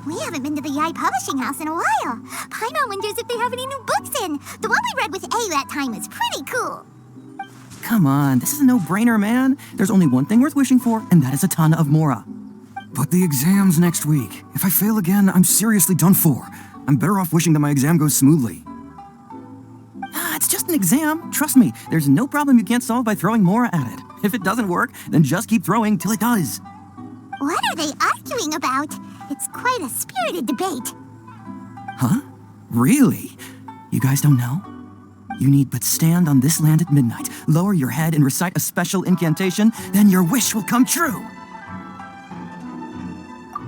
We haven't been to the Yai Publishing House in a while. Paimon wonders if they have any new books in. The one we read with A that time was pretty cool. Come on, this is a no-brainer, man. There's only one thing worth wishing for, and that is a ton of Mora. But the exam's next week. If I fail again, I'm seriously done for. I'm better off wishing that my exam goes smoothly. Ah, it's just an exam. Trust me, there's no problem you can't solve by throwing Mora at it. If it doesn't work, then just keep throwing till it does. What are they arguing about? It's quite a spirited debate. Huh? Really? You guys don't know? You need but stand on this land at midnight, lower your head and recite a special incantation, then your wish will come true.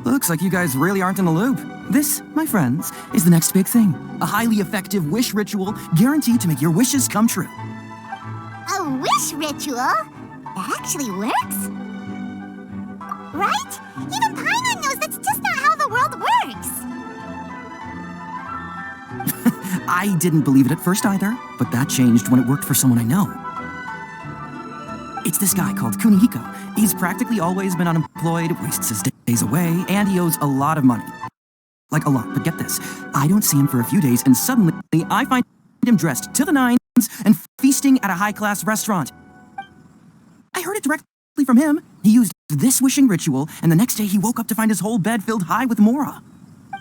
Looks like you guys really aren't in the loop. This, my friends, is the next big thing. A highly effective wish ritual guaranteed to make your wishes come true. A wish ritual? That actually works? Right? Even Paimon knows that's just not how the world works. I didn't believe it at first either, but that changed when it worked for someone I know. It's this guy called Kunihiko. He's practically always been unemployed, wastes his days away, and he owes a lot of money. Like a lot, but get this. I don't see him for a few days, and suddenly I find him dressed to the nines and feasting at a high-class restaurant. I heard it directly from him. He used this wishing ritual, and the next day he woke up to find his whole bed filled high with Mora.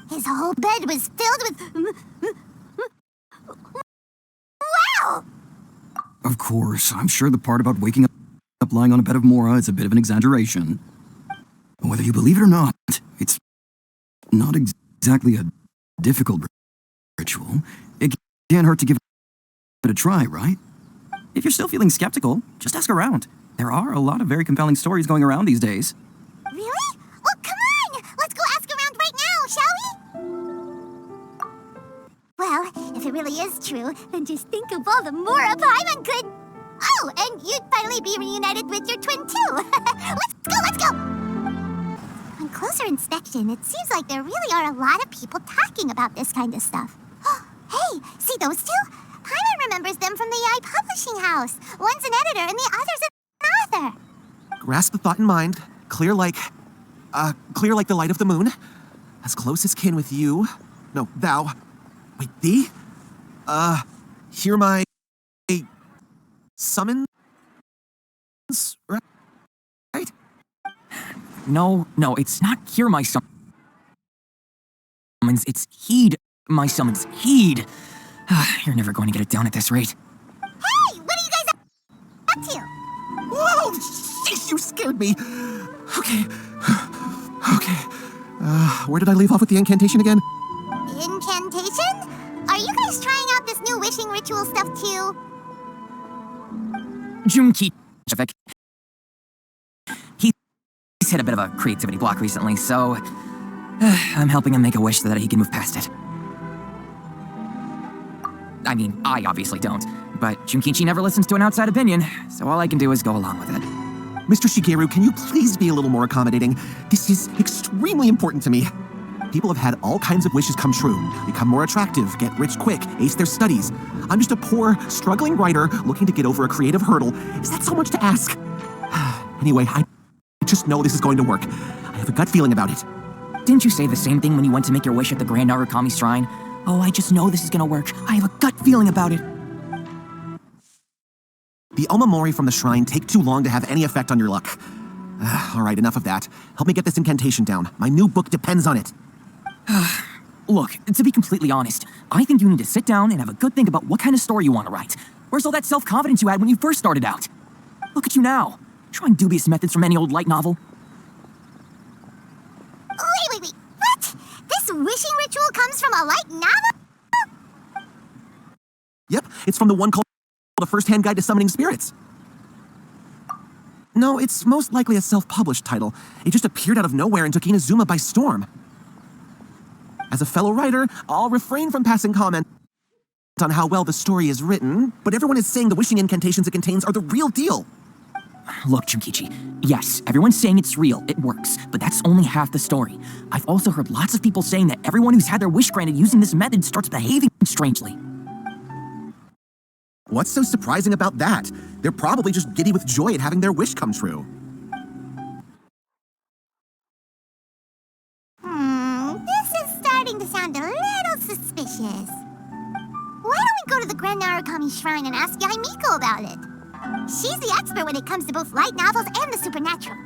His whole bed was filled with... Wow! Of course, I'm sure the part about waking up lying on a bed of Mora is a bit of an exaggeration. Whether you believe it or not, it's not exactly a difficult ritual. It can't hurt to give it a try, right? If you're still feeling skeptical, just ask around. There are a lot of very compelling stories going around these days. Really? Well, come on! Let's go ask around right now, shall we? Well, if it really is true, then just think of all the Mora Paimon could... Oh, and you'd finally be reunited with your twin, too. Let's go! On closer inspection, it seems like there really are a lot of people talking about this kind of stuff. Hey, see those two? Paimon remembers them from the Yai Publishing House. One's an editor and the other's an author. Grasp the thought in mind. Clear like the light of the moon. As close as kin with you. No, thou. Wait, thee? Hear my... summons? Right? No, it's not hear my summons, it's heed my summons. Heed! You're never going to get it down at this rate. Hey, what are you guys up to? Whoa! Sheesh, you scared me! Okay. Where did I leave off with the incantation again? Incantation? Are you guys trying out this new wishing ritual stuff too? Junki, he's hit a bit of a creativity block recently, so I'm helping him make a wish so that he can move past it. I mean, I obviously don't, but Junkichi never listens to an outside opinion, so all I can do is go along with it. Mr. Shigeru, can you please be a little more accommodating? This is extremely important to me. People have had all kinds of wishes come true. Become more attractive, get rich quick, ace their studies. I'm just a poor, struggling writer looking to get over a creative hurdle. Is that so much to ask? Anyway, I just know this is going to work. I have a gut feeling about it. Didn't you say the same thing when you went to make your wish at the Grand Narukami Shrine? Oh, I just know this is gonna work. I have a gut feeling about it. The Omamori from the shrine take too long to have any effect on your luck. All right, enough of that. Help me get this incantation down. My new book depends on it. Look, to be completely honest, I think you need to sit down and have a good think about what kind of story you want to write. Where's all that self-confidence you had when you first started out? Look at you now, trying dubious methods from any old light novel. Wait, what? This wishing ritual comes from a light novel? Yep, it's from the one called The First-Hand Guide to Summoning Spirits. No, it's most likely a self-published title. It just appeared out of nowhere and took Inazuma by storm. As a fellow writer, I'll refrain from passing comment on how well the story is written, but everyone is saying the wishing incantations it contains are the real deal. Look, Junkichi, yes, everyone's saying it's real, it works, but that's only half the story. I've also heard lots of people saying that everyone who's had their wish granted using this method starts behaving strangely. What's so surprising about that? They're probably just giddy with joy at having their wish come true. This starting to sound a little suspicious. Why don't we go to the Grand Narukami Shrine and ask Yae Miko about it? She's the expert when it comes to both light novels and the supernatural.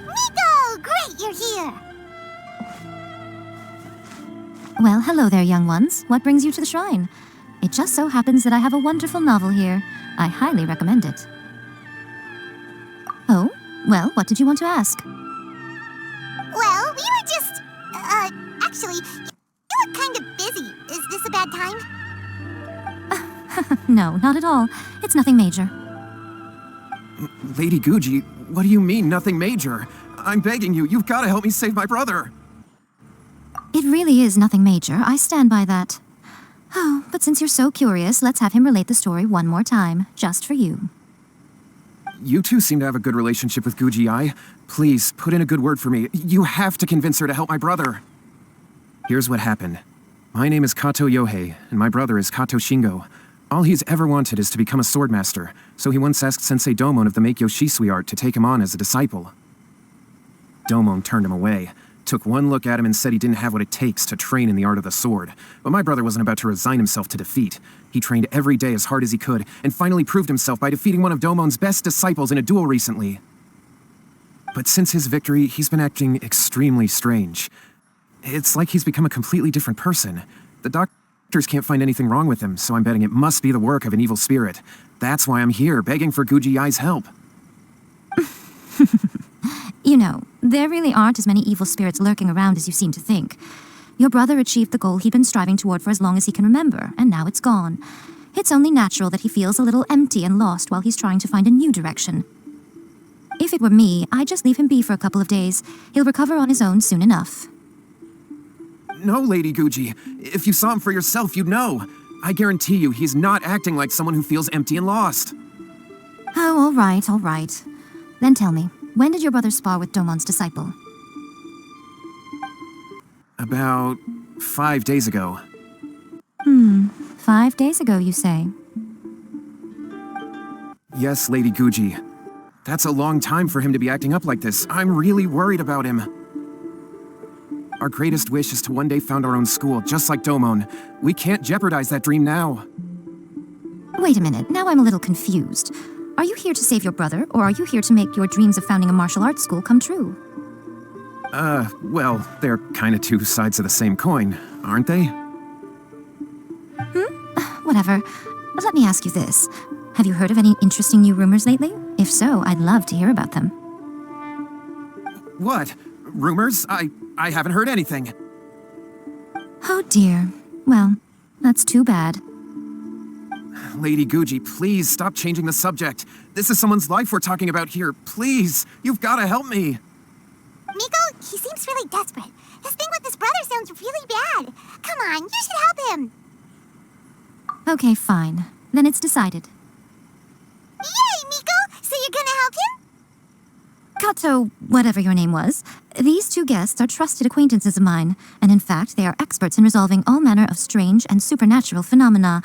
Miko! Great, you're here! Well, hello there, young ones. What brings you to the shrine? It just so happens that I have a wonderful novel here. I highly recommend it. Oh? Well, what did you want to ask? Well, we were just... actually, you look kind of busy. Is this a bad time? No, not at all. It's nothing major. Lady Guji, what do you mean, nothing major? I'm begging you, you've got to help me save my brother. It really is nothing major. I stand by that. Oh, but since you're so curious, let's have him relate the story one more time, just for you. You two seem to have a good relationship with Guji-ai. Please, put in a good word for me. You have to convince her to help my brother. Here's what happened. My name is Kato Yohei, and my brother is Kato Shingo. All he's ever wanted is to become a swordmaster, so he once asked Sensei Domon of the Meikyo Shisui art to take him on as a disciple. Domon turned him away, took one look at him and said he didn't have what it takes to train in the art of the sword. But my brother wasn't about to resign himself to defeat. He trained every day as hard as he could, and finally proved himself by defeating one of Domon's best disciples in a duel recently. But since his victory, he's been acting extremely strange. It's like he's become a completely different person. The doctors can't find anything wrong with him, so I'm betting it must be the work of an evil spirit. That's why I'm here, begging for Guji-ai's help. You know, there really aren't as many evil spirits lurking around as you seem to think. Your brother achieved the goal he'd been striving toward for as long as he can remember, and now it's gone. It's only natural that he feels a little empty and lost while he's trying to find a new direction. If it were me, I'd just leave him be for a couple of days. He'll recover on his own soon enough. No, Lady Guji. If you saw him for yourself, you'd know. I guarantee you, he's not acting like someone who feels empty and lost. Oh, all right, all right. Then tell me, when did your brother spar with Domon's disciple? About 5 days ago. 5 days ago, you say? Yes, Lady Guji. That's a long time for him to be acting up like this. I'm really worried about him. Our greatest wish is to one day found our own school, just like Domon. We can't jeopardize that dream now. Wait a minute, now I'm a little confused. Are you here to save your brother, or are you here to make your dreams of founding a martial arts school come true? Well, they're kinda two sides of the same coin, aren't they? Whatever. Let me ask you this. Have you heard of any interesting new rumors lately? If so, I'd love to hear about them. What? Rumors? I haven't heard anything. Oh dear. Well, that's too bad. Lady Guji, please stop changing the subject. This is someone's life we're talking about here. Please, you've gotta help me. Miko, he seems really desperate. His thing with his brother sounds really bad. Come on, you should help him. Okay, fine. Then it's decided. Yay, Miko! So you're gonna help him? Kato, whatever your name was, these two guests are trusted acquaintances of mine, and in fact, they are experts in resolving all manner of strange and supernatural phenomena.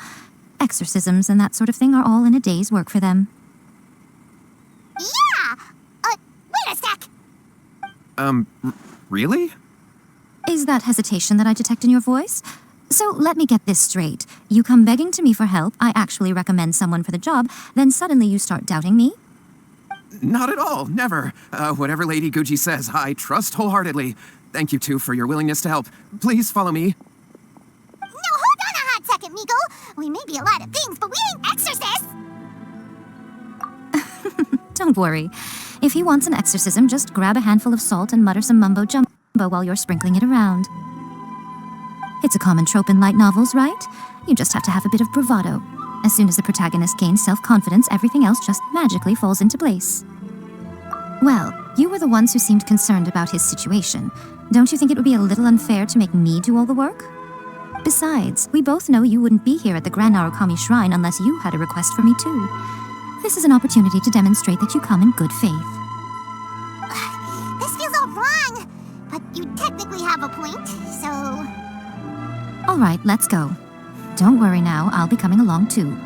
Exorcisms and that sort of thing are all in a day's work for them. Yeah! Wait a sec! Really? Is that hesitation that I detect in your voice? So let me get this straight. You come begging to me for help, I actually recommend someone for the job, then suddenly you start doubting me? Not at all, never. Whatever Lady Guji says, I trust wholeheartedly. Thank you two for your willingness to help. Please follow me. No, hold on a hot second, Miko! We may be a lot of things, but we ain't exorcists! Don't worry. If he wants an exorcism, just grab a handful of salt and mutter some mumbo-jumbo while you're sprinkling it around. It's a common trope in light novels, right? You just have to have a bit of bravado. As soon as the protagonist gains self-confidence, everything else just magically falls into place. Well, you were the ones who seemed concerned about his situation. Don't you think it would be a little unfair to make me do all the work? Besides, we both know you wouldn't be here at the Grand Narukami Shrine unless you had a request for me too. This is an opportunity to demonstrate that you come in good faith. This feels all wrong! But you technically have a point, so... All right, let's go. Don't worry now, I'll be coming along too.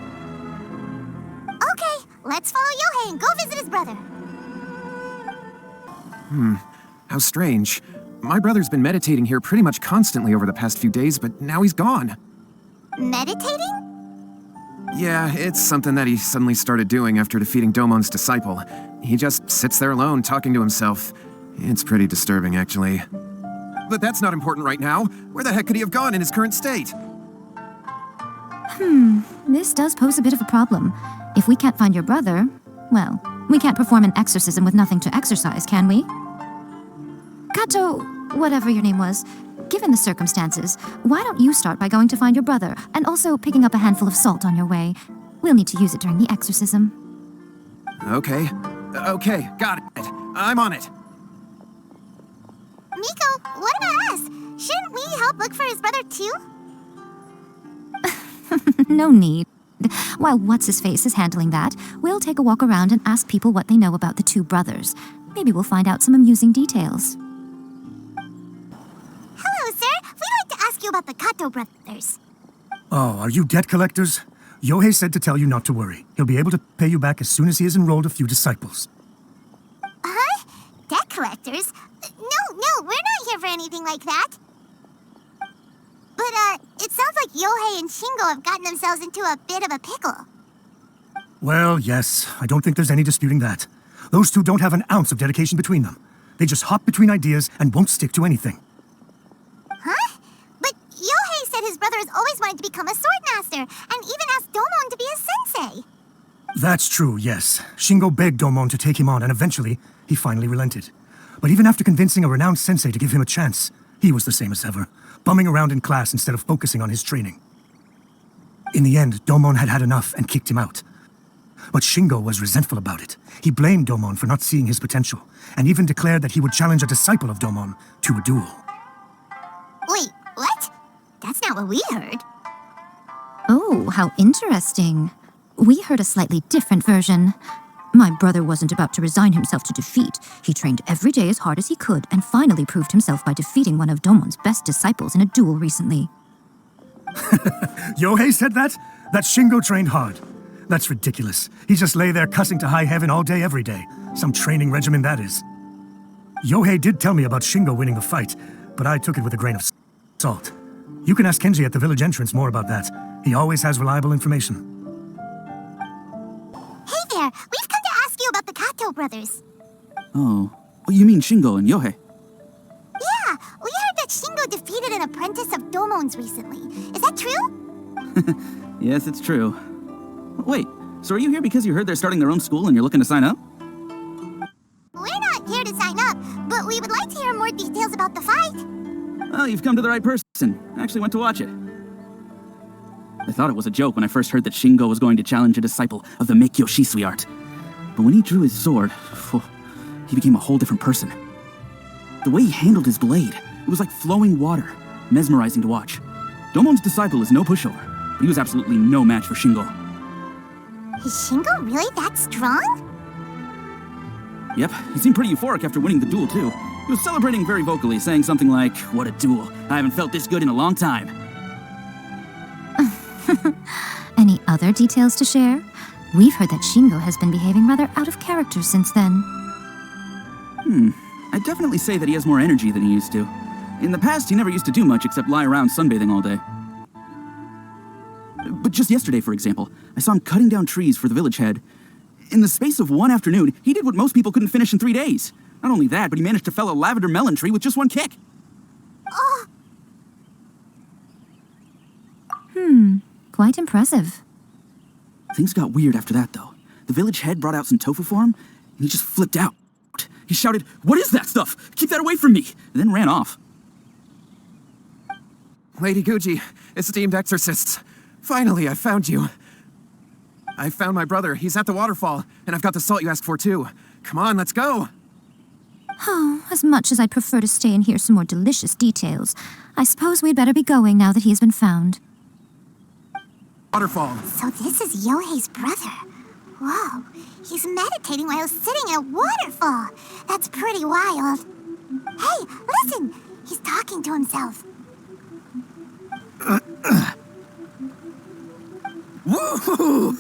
Okay, let's follow Yohei and go visit his brother. How strange. My brother's been meditating here pretty much constantly over the past few days, but now he's gone. Meditating? Yeah, it's something that he suddenly started doing after defeating Domon's disciple. He just sits there alone, talking to himself. It's pretty disturbing, actually. But that's not important right now. Where the heck could he have gone in his current state? This does pose a bit of a problem. If we can't find your brother, well, we can't perform an exorcism with nothing to exorcise, can we? Kato, whatever your name was, given the circumstances, why don't you start by going to find your brother, and also picking up a handful of salt on your way? We'll need to use it during the exorcism. Okay, got it. I'm on it. Miko, what about us? Shouldn't we help look for his brother too? No need. While What's-His-Face is handling that, we'll take a walk around and ask people what they know about the two brothers. Maybe we'll find out some amusing details. Hello, sir. We'd like to ask you about the Kato brothers. Oh, are you debt collectors? Yohei said to tell you not to worry. He'll be able to pay you back as soon as he has enrolled a few disciples. Huh? Debt collectors? No, we're not here for anything like that. But, it sounds like Yohei and Shingo have gotten themselves into a bit of a pickle. Well, yes, I don't think there's any disputing that. Those two don't have an ounce of dedication between them. They just hop between ideas and won't stick to anything. Huh? But Yohei said his brother has always wanted to become a sword master, and even asked Domon to be a sensei. That's true, yes. Shingo begged Domon to take him on, and eventually, he finally relented. But even after convincing a renowned sensei to give him a chance, he was the same as ever, bumming around in class instead of focusing on his training. In the end, Domon had had enough and kicked him out. But Shingo was resentful about it. He blamed Domon for not seeing his potential, and even declared that he would challenge a disciple of Domon to a duel. Wait, what? That's not what we heard. Oh, how interesting. We heard a slightly different version. My brother wasn't about to resign himself to defeat. He trained every day as hard as he could and finally proved himself by defeating one of Domon's best disciples in a duel recently. Yohei said that? That Shingo trained hard. That's ridiculous. He just lay there cussing to high heaven all day every day. Some training regimen that is. Yohei did tell me about Shingo winning the fight, but I took it with a grain of salt. You can ask Kenji at the village entrance more about that. He always has reliable information. Hey there, we've come to ask you about the Kato brothers. Oh, you mean Shingo and Yohei? Yeah, we heard that Shingo defeated an apprentice of Domon's recently. Is that true? Yes, it's true. Wait, so are you here because you heard they're starting their own school and you're looking to sign up? We're not here to sign up, but we would like to hear more details about the fight. Well, you've come to the right person. I actually went to watch it. I thought it was a joke when I first heard that Shingo was going to challenge a disciple of the Meikyo Shisui art. But when he drew his sword, he became a whole different person. The way he handled his blade, it was like flowing water, mesmerizing to watch. Domon's disciple is no pushover, but he was absolutely no match for Shingo. Is Shingo really that strong? Yep, he seemed pretty euphoric after winning the duel, too. He was celebrating very vocally, saying something like, "What a duel. I haven't felt this good in a long time." Any other details to share? We've heard that Shingo has been behaving rather out of character since then. I'd definitely say that he has more energy than he used to. In the past, he never used to do much except lie around sunbathing all day. But just yesterday, for example, I saw him cutting down trees for the village head. In the space of one afternoon, he did what most people couldn't finish in 3 days. Not only that, but he managed to fell a lavender melon tree with just one kick. Oh, Quite impressive. Things got weird after that, though. The village head brought out some tofu for him, and he just flipped out. He shouted, "What is that stuff? Keep that away from me!" and then ran off. Lady Guji, esteemed exorcists. Finally, I found you. I found my brother. He's at the waterfall, and I've got the salt you asked for, too. Come on, let's go. Oh, as much as I'd prefer to stay and hear some more delicious details, I suppose we'd better be going now that he has been found. Waterfall. so this is Yohei's brother. Whoa, he's meditating while sitting in a waterfall. That's pretty wild. Hey, listen! He's talking to himself. Woohoo!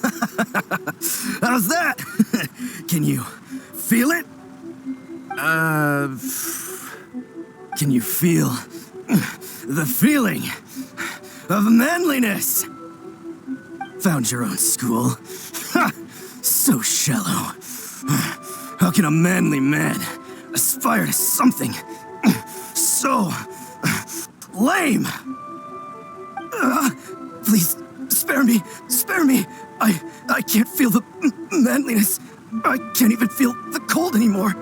How's that? Can you feel it? Can you feel the feeling of manliness? Found your own school? Ha! So shallow. How can a manly man aspire to something so lame? Please, spare me, spare me. I can't feel the manliness. I can't even feel the cold anymore.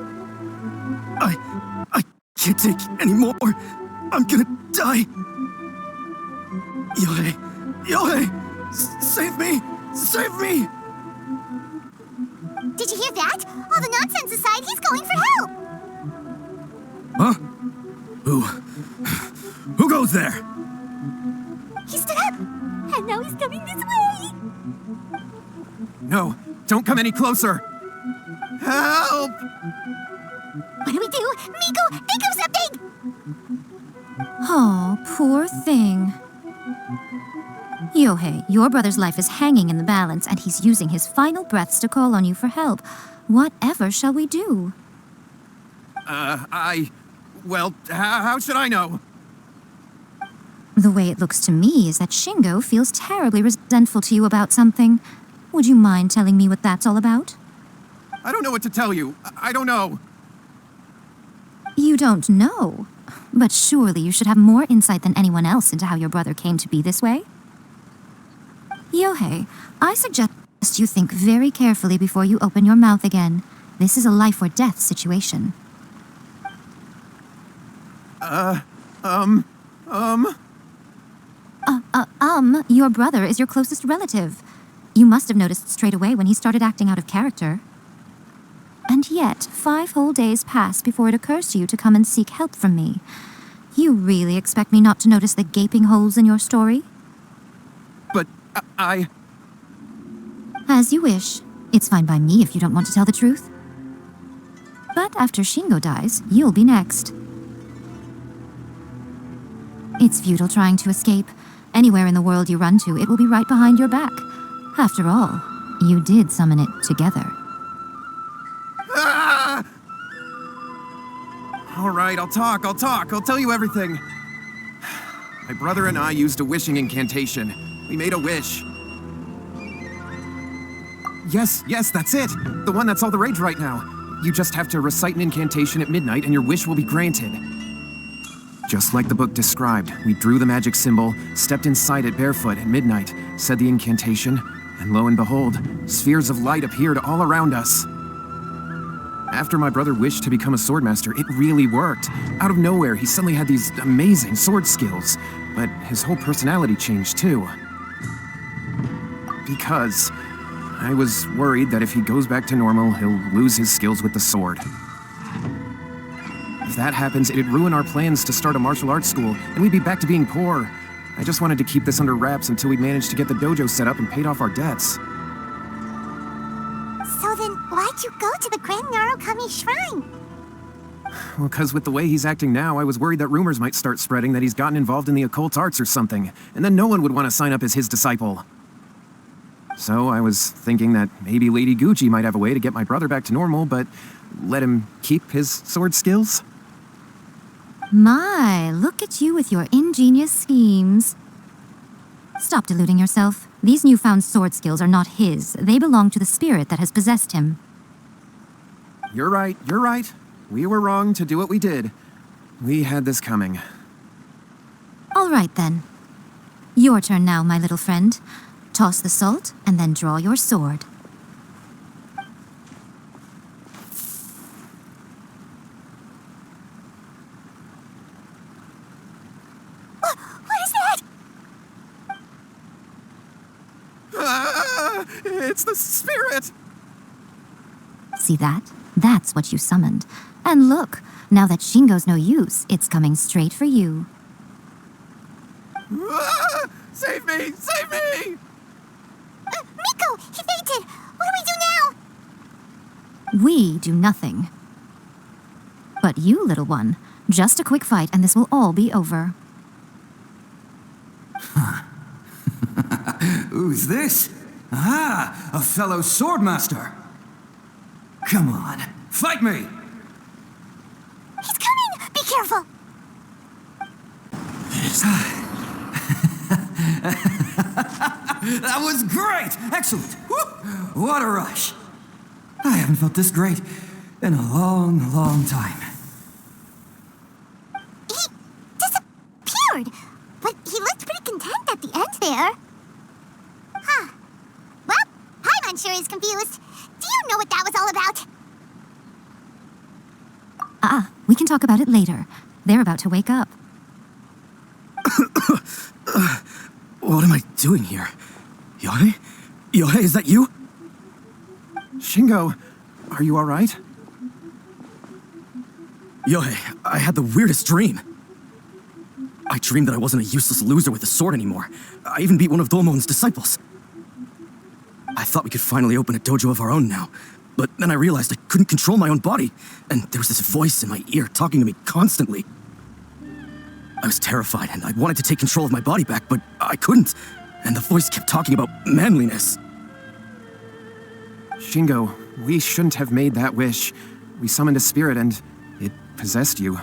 I can't take any more. I'm gonna die. Yohei, Yohei, save me, save me. Did you hear that? All the nonsense aside, he's going for help! Huh? Who goes there? He stood up, and now he's coming this way! No, don't come any closer. Help! What do we do? Miko, think of something! Oh, poor thing. Yohei, your brother's life is hanging in the balance, and he's using his final breaths to call on you for help. Whatever shall we do? Well, how should I know? The way it looks to me is that Shingo feels terribly resentful to you about something. Would you mind telling me what that's all about? I don't know what to tell you. I don't know. You don't know? But surely you should have more insight than anyone else into how your brother came to be this way? Yohei, I suggest you think very carefully before you open your mouth again. This is a life or death situation. Your brother is your closest relative. You must have noticed straight away when he started acting out of character. And yet, 5 whole days pass before it occurs to you to come and seek help from me. You really expect me not to notice the gaping holes in your story? But I... As you wish. It's fine by me if you don't want to tell the truth. But after Shingo dies, you'll be next. It's futile trying to escape. Anywhere in the world you run to, it will be right behind your back. After all, you did summon it together. Ah! All right, I'll talk. I'll tell you everything. My brother and I used a wishing incantation. We made a wish. Yes, that's it. The one that's all the rage right now. You just have to recite an incantation at midnight and your wish will be granted. Just like the book described, we drew the magic symbol, stepped inside it barefoot at midnight, said the incantation, and lo and behold, spheres of light appeared all around us. After my brother wished to become a swordmaster, it really worked. Out of nowhere, he suddenly had these amazing sword skills, but his whole personality changed too. Because I was worried that if he goes back to normal, he'll lose his skills with the sword. If that happens, it'd ruin our plans to start a martial arts school, and we'd be back to being poor. I just wanted to keep this under wraps until we managed to get the dojo set up and paid off our debts. So then, why'd you go to the Grand Narukami Shrine? Well, because with the way he's acting now, I was worried that rumors might start spreading that he's gotten involved in the occult arts or something, and then no one would want to sign up as his disciple. So I was thinking that maybe Lady Gucci might have a way to get my brother back to normal, but let him keep his sword skills? My, look at you with your ingenious schemes. Stop deluding yourself. These newfound sword skills are not his. They belong to the spirit that has possessed him. You're right. We were wrong to do what we did. We had this coming. All right, then. Your turn now, my little friend. Toss the salt, and then draw your sword. What is that? Ah, it's the spirit! See that? That's what you summoned. And look, now that Shingo's no use, it's coming straight for you. Ah, save me! Save me! Miko, he fainted! What do we do now? We do nothing. But you, little one, just a quick fight and this will all be over. Who's this? Ah, a fellow swordmaster. Come on, fight me! That was great! Excellent! Woo! What a rush! I haven't felt this great in a long, long time. He disappeared, but he looked pretty content at the end there. Huh. Well, Paimon sure is confused. Do you know what that was all about? We can talk about it later. They're about to wake up. What am I doing here? Yohei? Yohei, is that you? Shingo, are you alright? Yohei, I had the weirdest dream. I dreamed that I wasn't a useless loser with a sword anymore. I even beat one of Domon's disciples. I thought we could finally open a dojo of our own now. But then I realized I couldn't control my own body, and there was this voice in my ear talking to me constantly. I was terrified, and I wanted to take control of my body back, but I couldn't. And the voice kept talking about manliness. Shingo, we shouldn't have made that wish. We summoned a spirit and it possessed you.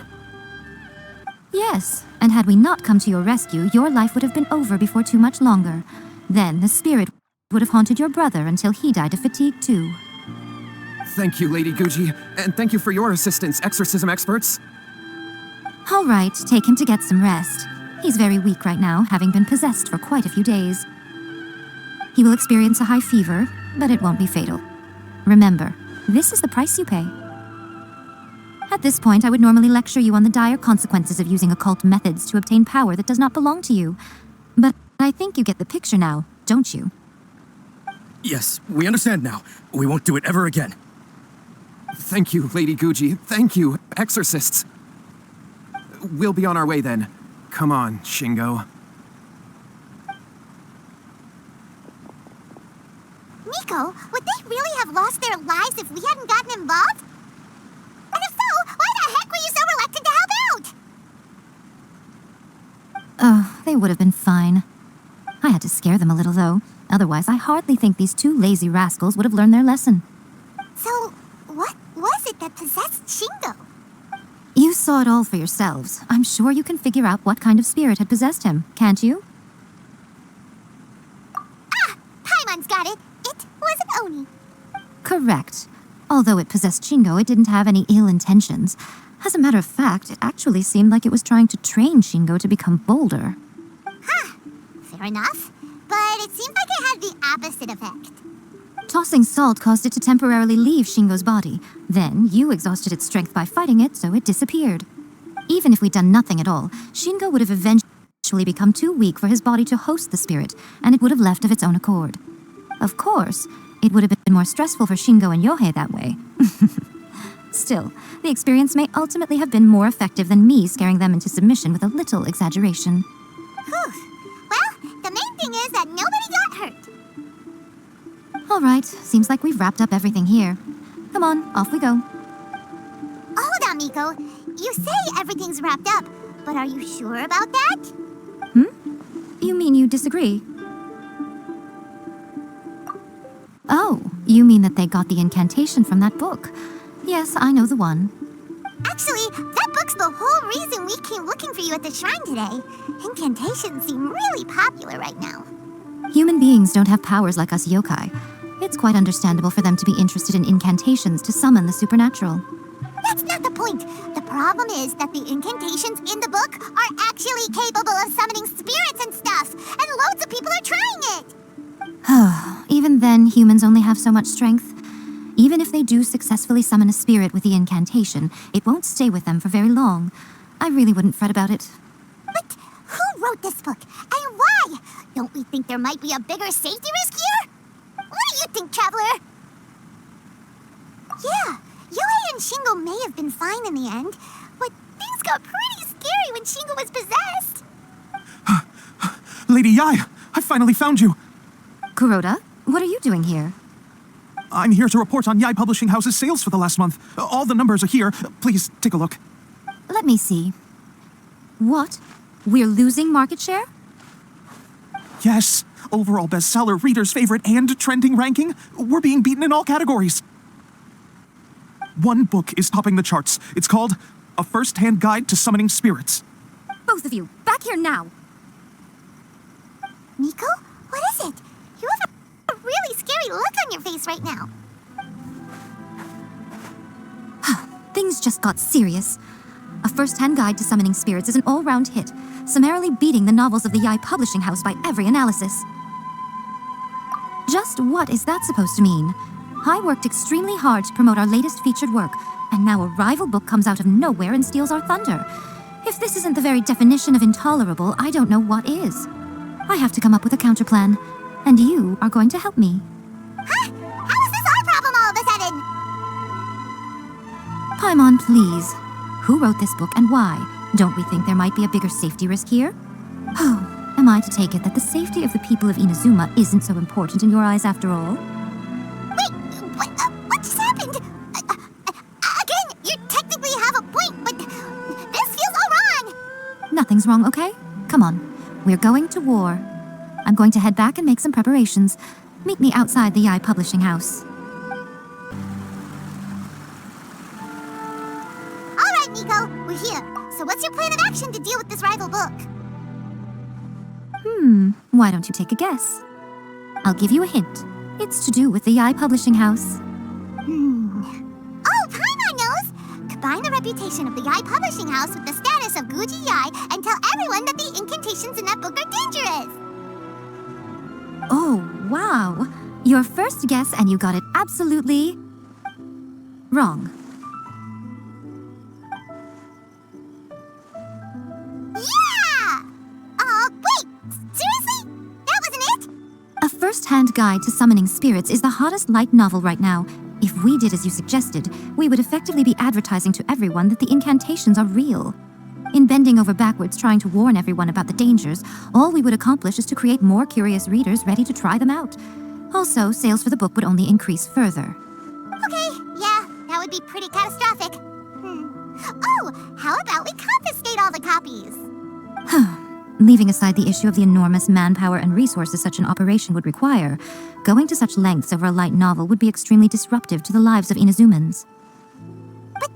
Yes, and had we not come to your rescue, your life would have been over before too much longer. Then the spirit would have haunted your brother until he died of fatigue too. Thank you, Lady Guji, and thank you for your assistance, exorcism experts. All right, take him to get some rest. He's very weak right now, having been possessed for quite a few days. He will experience a high fever, but it won't be fatal. Remember, this is the price you pay. At this point, I would normally lecture you on the dire consequences of using occult methods to obtain power that does not belong to you. But I think you get the picture now, don't you? Yes, we understand now. We won't do it ever again. Thank you, Lady Guji. Thank you, exorcists. We'll be on our way then. Come on, Shingo. Miko, would they really have lost their lives if we hadn't gotten involved? And if so, why the heck were you so reluctant to help out? Oh, they would have been fine. I had to scare them a little, though. Otherwise, I hardly think these two lazy rascals would have learned their lesson. So, what was it that possessed Shingo? You saw it all for yourselves. I'm sure you can figure out what kind of spirit had possessed him, can't you? Ah! Paimon's got it. It was an Oni. Correct. Although it possessed Shingo, it didn't have any ill intentions. As a matter of fact, it actually seemed like it was trying to train Shingo to become bolder. Huh. Fair enough. But it seemed like it had the opposite effect. Tossing salt caused it to temporarily leave Shingo's body. Then, you exhausted its strength by fighting it, so it disappeared. Even if we'd done nothing at all, Shingo would have eventually become too weak for his body to host the spirit, and it would have left of its own accord. Of course, it would have been more stressful for Shingo and Yohei that way. Still, the experience may ultimately have been more effective than me scaring them into submission with a little exaggeration. Whew. Well, the main thing is that nobody got hurt. All right, seems like we've wrapped up everything here. Come on, off we go. Hold on, Miko. You say everything's wrapped up, but are you sure about that? You mean you disagree? Oh, you mean that they got the incantation from that book. Yes, I know the one. Actually, that book's the whole reason we came looking for you at the shrine today. Incantations seem really popular right now. Human beings don't have powers like us yokai. It's quite understandable for them to be interested in incantations to summon the supernatural. That's not the point. The problem is that the incantations in the book are actually capable of summoning spirits and stuff, and loads of people are trying it. Even then, humans only have so much strength. Even if they do successfully summon a spirit with the incantation, it won't stay with them for very long. I really wouldn't fret about it. But who wrote this book, and why? Don't we think there might be a bigger safety risk here? What do you think, Traveler? Yeah, Yohei and Shingo may have been fine in the end, but things got pretty scary when Shingo was possessed. Lady Yai, I finally found you. Kuroda, what are you doing here? I'm here to report on Yai Publishing House's sales for the last month. All the numbers are here. Please take a look. Let me see. What? We're losing market share? Yes, overall bestseller, readers' favorite, and trending ranking. We're being beaten in all categories. One book is topping the charts. It's called A First-Hand Guide to Summoning Spirits. Both of you, back here now! Miko, what is it? really scary look on your face right now. Things just got serious. A first-hand guide to summoning spirits is an all-round hit, summarily beating the novels of the Yai Publishing House by every analysis. Just what is that supposed to mean? I worked extremely hard to promote our latest featured work, and now a rival book comes out of nowhere and steals our thunder. If this isn't the very definition of intolerable, I don't know what is. I have to come up with a counterplan, and you are going to help me. Huh? How is this our problem all of a sudden? Paimon, please. Who wrote this book and why? Don't we think there might be a bigger safety risk here? Oh, am I to take it that the safety of the people of Inazuma isn't so important in your eyes after all? Wait, what just happened? Again, you technically have a point, but this feels all wrong. Nothing's wrong, okay? Come on. We're going to war. I'm going to head back and make some preparations. Meet me outside the Yai Publishing House. All right, Nico, we're here. So what's your plan of action to deal with this rival book? Why don't you take a guess? I'll give you a hint. It's to do with the Yai Publishing House. Oh, Paimon knows! Combine the reputation of the Yai Publishing House with the status of Guji Yai and tell everyone that the incantations in that book are dangerous! Oh, wow. Your first guess and you got it absolutely wrong. Yeah! Wait! Seriously? That wasn't it? A first-hand guide to summoning spirits is the hottest light novel right now. If we did as you suggested, we would effectively be advertising to everyone that the incantations are real. In bending over backwards trying to warn everyone about the dangers, all we would accomplish is to create more curious readers ready to try them out. Also, sales for the book would only increase further. Okay, yeah, that would be pretty catastrophic. Oh, how about we confiscate all the copies? Leaving aside the issue of the enormous manpower and resources such an operation would require, going to such lengths over a light novel would be extremely disruptive to the lives of Inazumans. But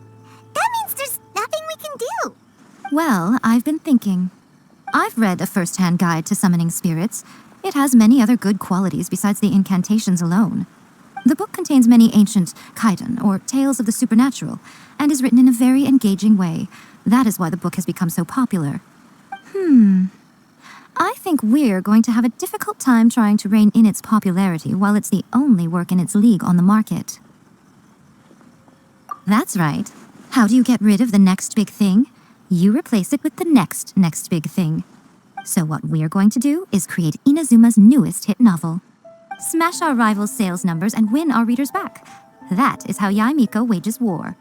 that means there's nothing we can do. Well, I've been thinking. I've read A First-Hand Guide to Summoning Spirits. It has many other good qualities besides the incantations alone. The book contains many ancient kaidan, or tales of the supernatural, and is written in a very engaging way. That is why the book has become so popular. I think we're going to have a difficult time trying to rein in its popularity while it's the only work in its league on the market. That's right. How do you get rid of the next big thing? You replace it with the next big thing. So what we're going to do is create Inazuma's newest hit novel. Smash our rival's sales numbers and win our readers back. That is how Yaimiko wages war.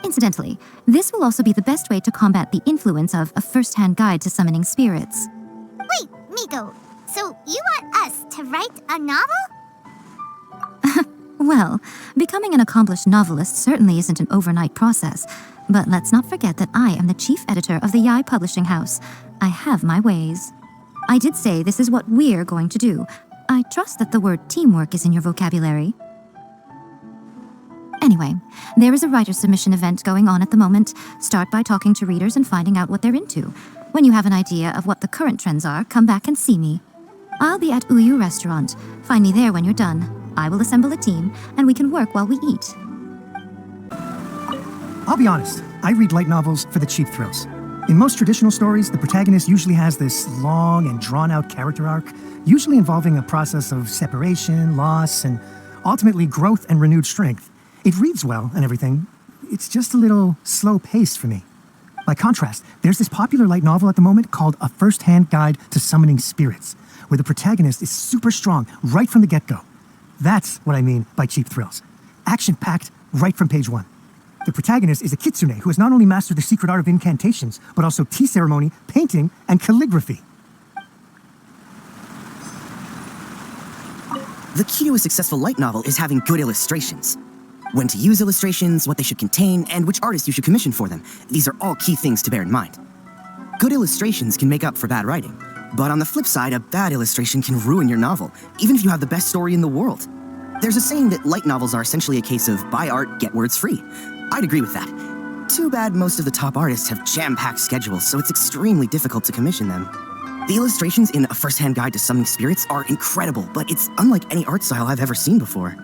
Incidentally, this will also be the best way to combat the influence of A First-Hand Guide to Summoning Spirits. Wait, Miko, so you want us to write a novel? Well, becoming an accomplished novelist certainly isn't an overnight process, but let's not forget that I am the chief editor of the Yai Publishing House. I have my ways. I did say this is what we're going to do. I trust that the word teamwork is in your vocabulary. Anyway, there is a writer submission event going on at the moment. Start by talking to readers and finding out what they're into. When you have an idea of what the current trends are, come back and see me. I'll be at Uyu Restaurant. Find me there when you're done. I will assemble a team, and we can work while we eat. I'll be honest, I read light novels for the cheap thrills. In most traditional stories, the protagonist usually has this long and drawn-out character arc, usually involving a process of separation, loss, and ultimately growth and renewed strength. It reads well and everything. It's just a little slow-paced for me. By contrast, there's this popular light novel at the moment called A First-Hand Guide to Summoning Spirits, where the protagonist is super strong right from the get-go. That's what I mean by cheap thrills. Action-packed right from page one. The protagonist is a kitsune who has not only mastered the secret art of incantations, but also tea ceremony, painting, and calligraphy. The key to a successful light novel is having good illustrations. When to use illustrations, what they should contain, and which artist you should commission for them. These are all key things to bear in mind. Good illustrations can make up for bad writing. But on the flip side, a bad illustration can ruin your novel, even if you have the best story in the world. There's a saying that light novels are essentially a case of buy art, get words free. I'd agree with that. Too bad most of the top artists have jam-packed schedules, so it's extremely difficult to commission them. The illustrations in A First-Hand Guide to Summoning Spirits are incredible, but it's unlike any art style I've ever seen before.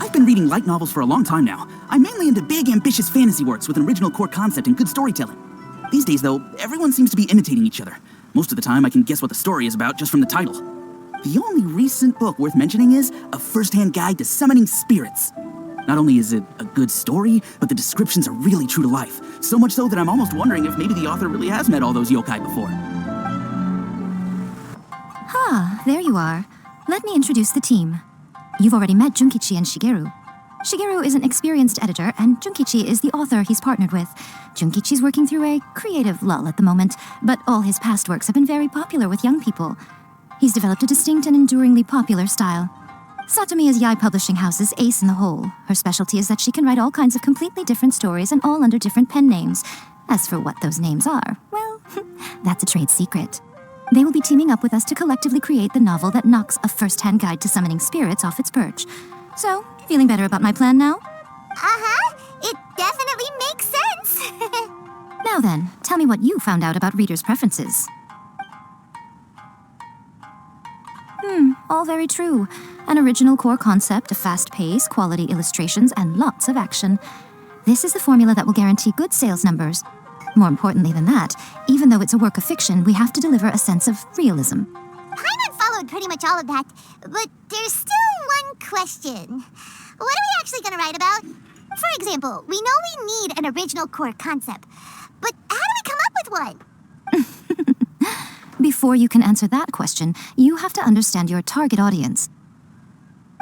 I've been reading light novels for a long time now. I'm mainly into big, ambitious fantasy works with an original core concept and good storytelling. These days, though, everyone seems to be imitating each other. Most of the time, I can guess what the story is about just from the title. The only recent book worth mentioning is A First-Hand Guide to Summoning Spirits. Not only is it a good story, but the descriptions are really true to life. So much so that I'm almost wondering if maybe the author really has met all those yokai before. Ah, there you are. Let me introduce the team. You've already met Junkichi and Shigeru. Shigeru is an experienced editor, and Junkichi is the author he's partnered with. Junkichi's working through a creative lull at the moment, but all his past works have been very popular with young people. He's developed a distinct and enduringly popular style. Satomi is Yai Publishing House's ace in the hole. Her specialty is that she can write all kinds of completely different stories and all under different pen names. As for what those names are, well, that's a trade secret. They will be teaming up with us to collectively create the novel that knocks A First-Hand Guide to Summoning Spirits off its perch. So, feeling better about my plan now? Uh-huh. It definitely makes sense. Now then, tell me what you found out about readers' preferences. All very true. An original core concept, a fast pace, quality illustrations, and lots of action. This is the formula that will guarantee good sales numbers. More importantly than that, even though it's a work of fiction, we have to deliver a sense of realism. Paimon followed pretty much all of that, but there's still one question. What are we actually going to write about? For example, we know we need an original core concept, but how do we come up with one? Before you can answer that question, you have to understand your target audience.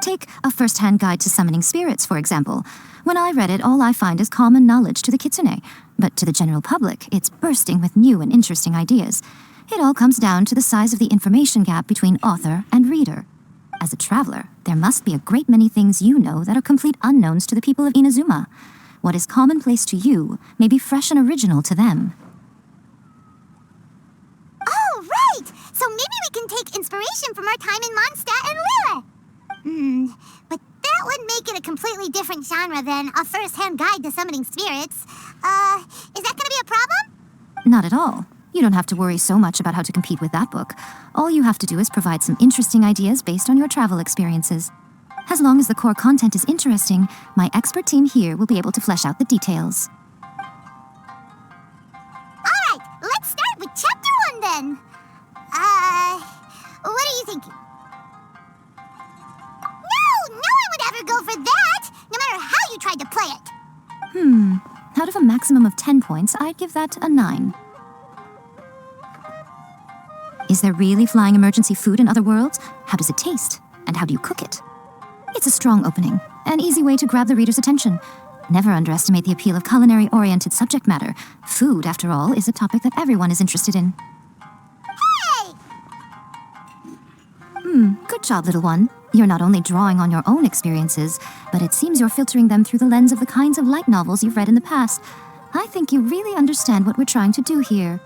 Take A First-Hand Guide to Summoning Spirits, for example. When I read it, all I find is common knowledge to the kitsune, but to the general public, it's bursting with new and interesting ideas. It all comes down to the size of the information gap between author and reader. As a traveler, there must be a great many things you know that are complete unknowns to the people of Inazuma. What is commonplace to you may be fresh and original to them. Oh, right! So maybe we can take inspiration from our time in Mondstadt and Lille. But that would make it a completely different genre than A First-Hand Guide to Summoning Spirits. Is that gonna be a problem? Not at all. You don't have to worry so much about how to compete with that book. All you have to do is provide some interesting ideas based on your travel experiences. As long as the core content is interesting, my expert team here will be able to flesh out the details. All right, let's start with Chapter 1 then. What are you thinking? No one would ever go for that, no matter how you tried to play it. Out of a maximum of 10 points, I'd give that a 9. Is there really flying emergency food in other worlds? How does it taste? And how do you cook it? It's a strong opening, an easy way to grab the reader's attention. Never underestimate the appeal of culinary-oriented subject matter. Food, after all, is a topic that everyone is interested in. Hey! Good job, little one. You're not only drawing on your own experiences, but it seems you're filtering them through the lens of the kinds of light novels you've read in the past. I think you really understand what we're trying to do here.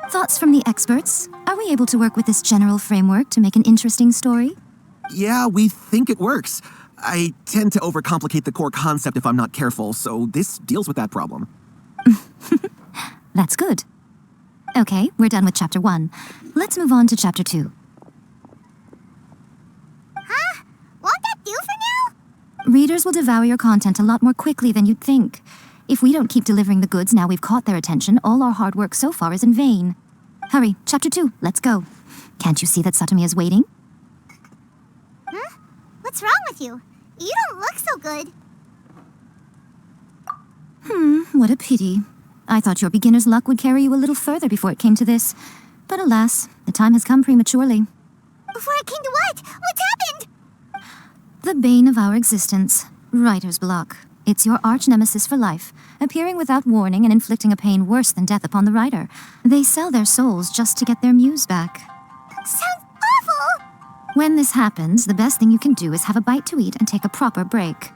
Thoughts from the experts? Are we able to work with this general framework to make an interesting story? Yeah, we think it works. I tend to overcomplicate the core concept if I'm not careful, so this deals with that problem. That's good. Okay, we're done with Chapter 1. Let's move on to Chapter 2. Huh? Won't that do for now? Readers will devour your content a lot more quickly than you'd think. If we don't keep delivering the goods now we've caught their attention, all our hard work so far is in vain. Hurry, Chapter 2, let's go. Can't you see that Satomi is waiting? Huh? What's wrong with you? You don't look so good. What a pity. I thought your beginner's luck would carry you a little further before it came to this. But alas, the time has come prematurely. Before it came to what? What's happened? The bane of our existence, writer's block. It's your arch-nemesis for life, appearing without warning and inflicting a pain worse than death upon the writer. They sell their souls just to get their muse back. Sounds awful! When this happens, the best thing you can do is have a bite to eat and take a proper break.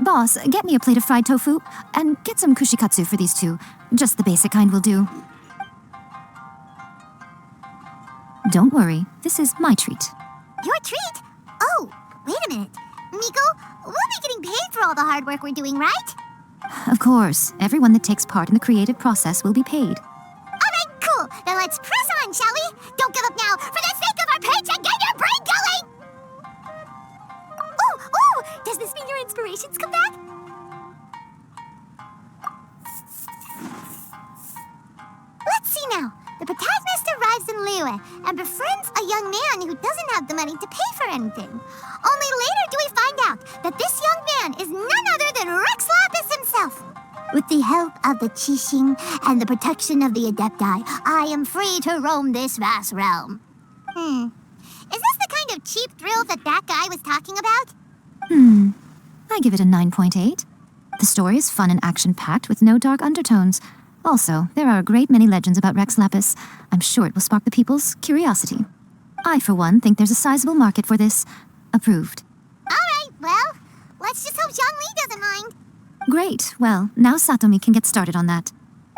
Boss, get me a plate of fried tofu, and get some kushikatsu for these two. Just the basic kind will do. Don't worry, this is my treat. Your treat? Oh, wait a minute. Miko, we'll be getting paid for all the hard work we're doing, right? Of course, everyone that takes part in the creative process will be paid. Alright, cool. Then let's press on, shall we? Don't give up now. For the sake of our paycheck, get your brain going! Ooh! Does this mean your inspirations come back? Let's see now. The protagonist arrives in Liyue and befriends a young man who doesn't have the money to pay for anything. Only later do we find out that this young man is none other than Rex Lapis himself. With the help of the Qixing and the protection of the Adepti, I am free to roam this vast realm. Is this the kind of cheap thrill that guy was talking about? I give it a 9.8. The story is fun and action-packed with no dark undertones. Also, there are a great many legends about Rex Lapis. I'm sure it will spark the people's curiosity. I, for one, think there's a sizable market for this. Approved. Alright, well, let's just hope Zhongli doesn't mind. Great. Well, now Satomi can get started on that.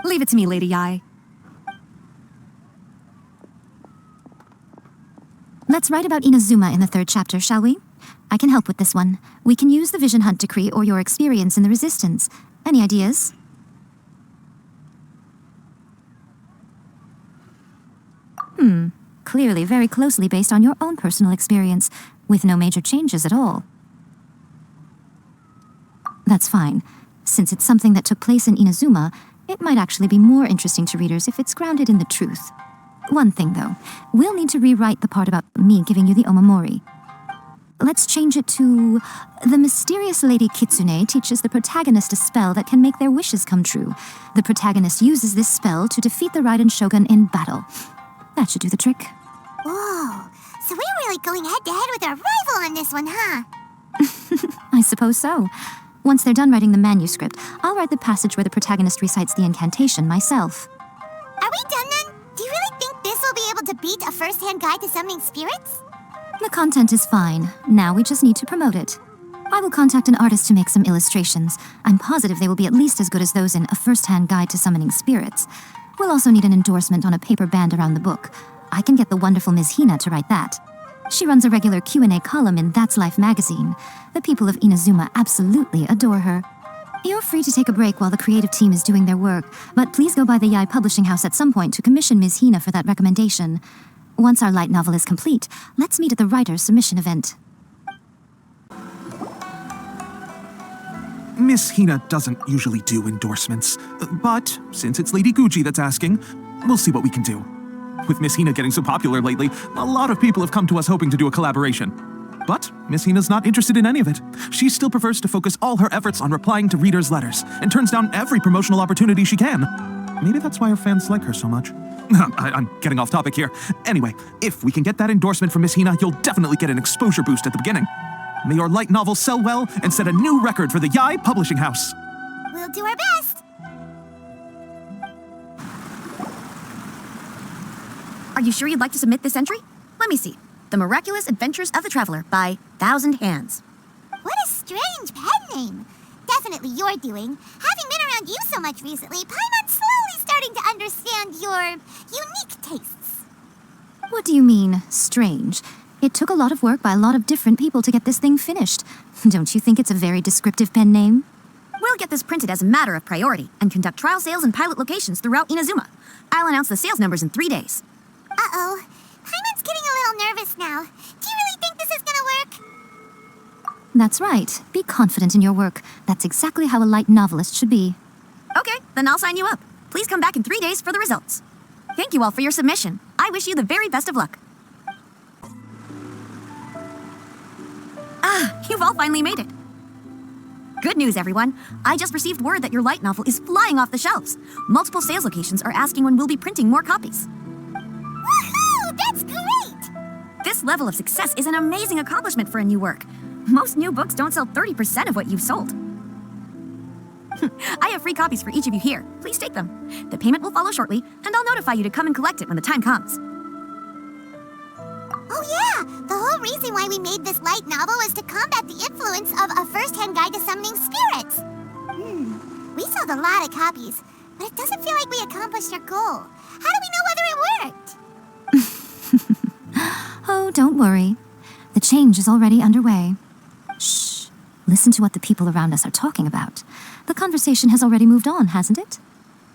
Leave it to me, Lady Yae. Let's write about Inazuma in the 3rd chapter, shall we? I can help with this one. We can use the Vision Hunt decree or your experience in the Resistance. Any ideas? Clearly very closely based on your own personal experience, with no major changes at all. That's fine. Since it's something that took place in Inazuma, it might actually be more interesting to readers if it's grounded in the truth. One thing, though. We'll need to rewrite the part about me giving you the omamori. Let's change it to... The mysterious Lady Kitsune teaches the protagonist a spell that can make their wishes come true. The protagonist uses this spell to defeat the Raiden Shogun in battle. That should do the trick. Whoa, so we're really going head-to-head with our rival on this one, huh? I suppose so. Once they're done writing the manuscript, I'll write the passage where the protagonist recites the incantation myself. Are we done then? Do you really think this will be able to beat a first-hand guide to summoning spirits? The content is fine. Now we just need to promote it. I will contact an artist to make some illustrations. I'm positive they will be at least as good as those in A First-Hand Guide to Summoning Spirits. We'll also need an endorsement on a paper band around the book. I can get the wonderful Ms. Hina to write that. She runs a regular Q&A column in That's Life magazine. The people of Inazuma absolutely adore her. You're free to take a break while the creative team is doing their work, but please go by the Yae Publishing House at some point to commission Ms. Hina for that recommendation. Once our light novel is complete, let's meet at the writer's submission event. Miss Hina doesn't usually do endorsements, but since it's Lady Gucci that's asking, we'll see what we can do. With Miss Hina getting so popular lately, a lot of people have come to us hoping to do a collaboration. But Miss Hina's not interested in any of it. She still prefers to focus all her efforts on replying to readers' letters, and turns down every promotional opportunity she can. Maybe that's why her fans like her so much. I'm getting off topic here. Anyway, if we can get that endorsement from Miss Hina, you'll definitely get an exposure boost at the beginning. May your light novel sell well and set a new record for the Yae Publishing House. We'll do our best. Are you sure you'd like to submit this entry? Let me see. The Miraculous Adventures of the Traveler by 1,000 Hands. What a strange pen name. Definitely your doing. Having been around you so much recently, Paimon's slowly starting to understand your unique tastes. What do you mean, strange? It took a lot of work by a lot of different people to get this thing finished. Don't you think it's a very descriptive pen name? We'll get this printed as a matter of priority and conduct trial sales in pilot locations throughout Inazuma. I'll announce the sales numbers in 3 days. Uh-oh. Paimon's getting a little nervous now. Do you really think this is gonna work? That's right. Be confident in your work. That's exactly how a light novelist should be. Okay, then I'll sign you up. Please come back in 3 days for the results. Thank you all for your submission. I wish you the very best of luck. Ah, you've all finally made it. Good news, everyone. I just received word that your light novel is flying off the shelves. Multiple sales locations are asking when we'll be printing more copies. Woohoo! That's great! This level of success is an amazing accomplishment for a new work. Most new books don't sell 30% of what you've sold. I have free copies for each of you here. Please take them. The payment will follow shortly, and I'll notify you to come and collect it when the time comes. Oh yeah! The whole reason why we made this light novel was to combat the influence of A First-Hand Guide to Summoning Spirits. We sold a lot of copies, but it doesn't feel like we accomplished our goal. How do we know whether it worked? Oh, don't worry. The change is already underway. Shh. Listen to what the people around us are talking about. The conversation has already moved on, hasn't it?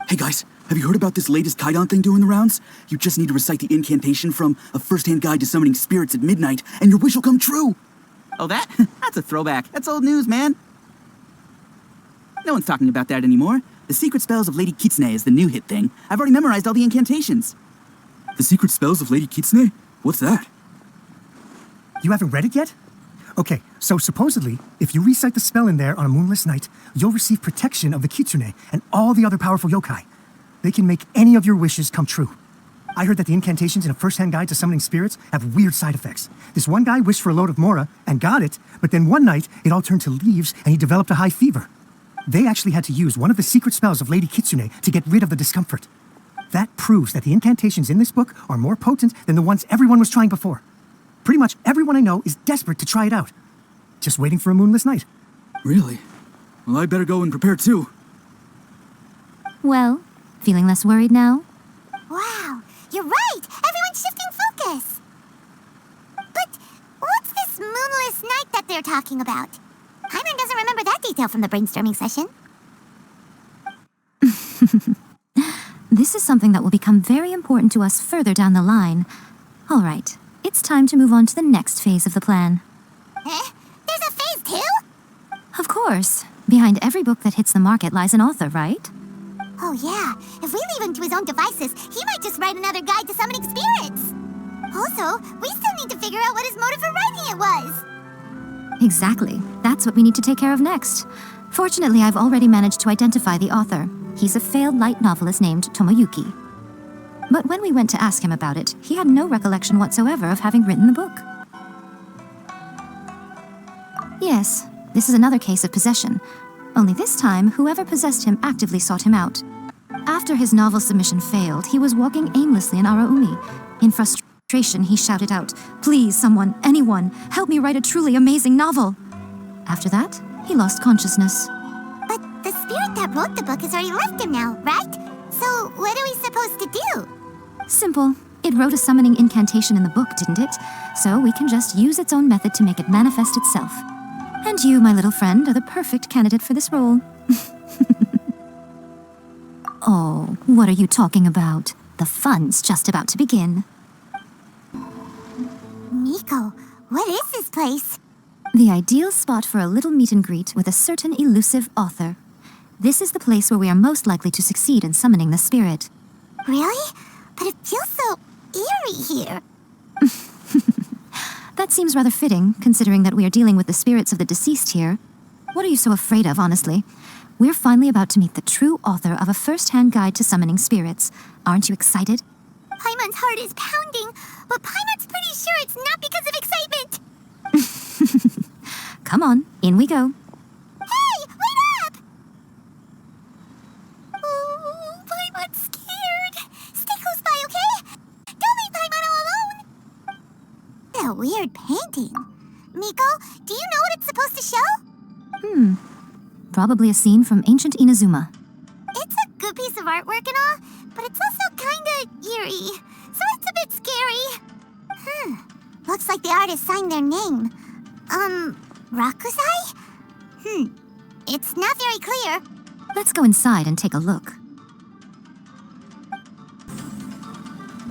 Hey guys, have you heard about this latest Kaidan thing doing the rounds? You just need to recite the incantation from A First-Hand Guide to Summoning Spirits at midnight, and your wish will come true. Oh, that's a throwback. That's old news, man. No one's talking about that anymore. The Secret Spells of Lady Kitsune is the new hit thing. I've already memorized all the incantations. The Secret Spells of Lady Kitsune? What's that? You haven't read it yet? Okay, so supposedly, if you recite the spell in there on a moonless night, you'll receive protection of the Kitsune and all the other powerful yokai. They can make any of your wishes come true. I heard that the incantations in A First-Hand Guide to Summoning Spirits have weird side effects. This one guy wished for a load of mora and got it, but then one night it all turned to leaves and he developed a high fever. They actually had to use one of the secret spells of Lady Kitsune to get rid of the discomfort. That proves that the incantations in this book are more potent than the ones everyone was trying before. Pretty much everyone I know is desperate to try it out. Just waiting for a moonless night. Really? Well, I better go and prepare too. Well, feeling less worried now? Wow, you're right! Everyone's shifting focus! But what's this moonless night that they're talking about? Hyman doesn't remember that detail from the brainstorming session. This is something that will become very important to us further down the line. All right, it's time to move on to the next phase of the plan. Eh? There's a phase 2? Of course. Behind every book that hits the market lies an author, right? Oh yeah, if we leave him to his own devices, he might just write another guide to summoning spirits. Also, we still need to figure out what his motive for writing it was. Exactly. That's what we need to take care of next. Fortunately, I've already managed to identify the author. He's a failed light novelist named Tomoyuki. But when we went to ask him about it, he had no recollection whatsoever of having written the book. Yes, this is another case of possession. Only this time, whoever possessed him actively sought him out. After his novel submission failed, he was walking aimlessly in Araumi. In frustration, he shouted out, "Please, someone, anyone, help me write a truly amazing novel." After that, he lost consciousness. But the spirit that wrote the book has already left him now, right? So what are we supposed to do? Simple. It wrote a summoning incantation in the book, didn't it? So we can just use its own method to make it manifest itself. And you, my little friend, are the perfect candidate for this role. Oh, what are you talking about? The fun's just about to begin. Nico, what is this place? The ideal spot for a little meet and greet with a certain elusive author. This is the place where we are most likely to succeed in summoning the spirit. Really? But it feels so eerie here. That seems rather fitting, considering that we are dealing with the spirits of the deceased here. What are you so afraid of, honestly? We're finally about to meet the true author of A First-Hand Guide to Summoning Spirits. Aren't you excited? Paimon's heart is pounding, but Paimon's pretty sure it's not because of excitement. Come on, in we go. Hey, wait up! Oh, Paimon's scared. Stay close by, okay? Don't leave Paimon all alone. A weird painting. Miko, do you know what it's supposed to show? Probably a scene from ancient Inazuma. It's a good piece of artwork and all, but it's also kinda eerie, so it's a bit scary. Looks like the artist signed their name. Rakusai? It's not very clear. Let's go inside and take a look.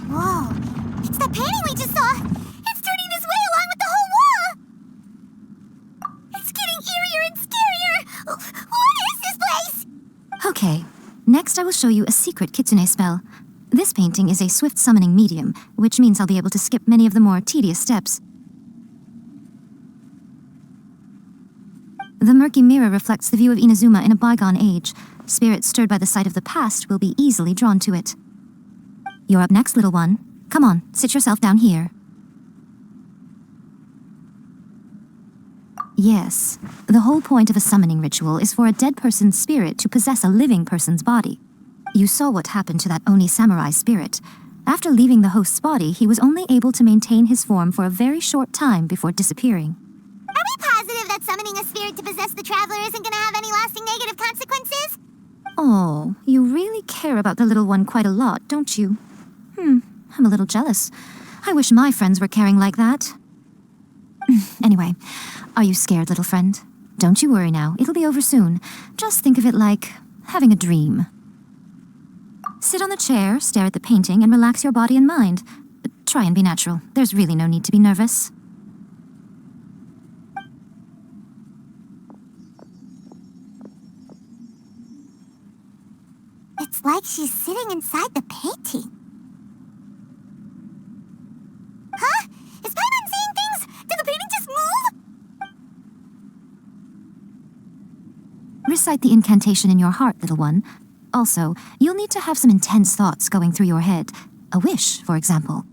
Whoa, it's the painting we just saw! It's turning this way along with the whole wall! It's getting eerier and scarier! What is this place? Okay, next I will show you a secret kitsune spell. This painting is a swift summoning medium, which means I'll be able to skip many of the more tedious steps. The murky mirror reflects the view of Inazuma in a bygone age. Spirits stirred by the sight of the past will be easily drawn to it. You're up next, little one. Come on, sit yourself down here. Yes, the whole point of a summoning ritual is for a dead person's spirit to possess a living person's body. You saw what happened to that Oni samurai spirit. After leaving the host's body, he was only able to maintain his form for a very short time before disappearing. Are we positive that summoning a spirit to possess the traveler isn't gonna have any lasting negative consequences? Oh, you really care about the little one quite a lot, don't you? I'm a little jealous. I wish my friends were caring like that. Anyway, are you scared, little friend? Don't you worry now, it'll be over soon. Just think of it like having a dream. Sit on the chair, stare at the painting, and relax your body and mind. Try and be natural. There's really no need to be nervous. It's like she's sitting inside the painting. Huh? Is Paimon seeing things? Did the painting just move? Recite the incantation in your heart, little one. Also, you'll need to have some intense thoughts going through your head. A wish, for example.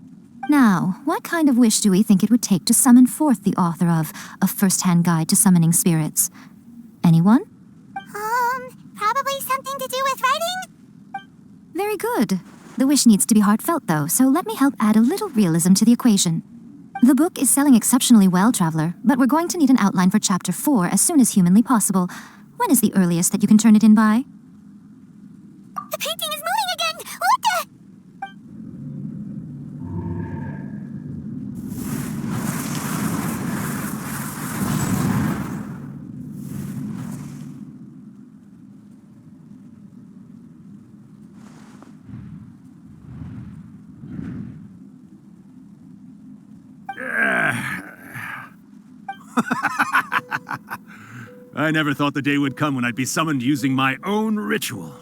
Now, what kind of wish do we think it would take to summon forth the author of A First-Hand Guide to Summoning Spirits? Anyone? Probably something to do with writing? Very good. The wish needs to be heartfelt, though, so let me help add a little realism to the equation. The book is selling exceptionally well, Traveler, but we're going to need an outline for Chapter 4 as soon as humanly possible. When is the earliest that you can turn it in by? The painting is moving again! What the? I never thought the day would come when I'd be summoned using my own ritual.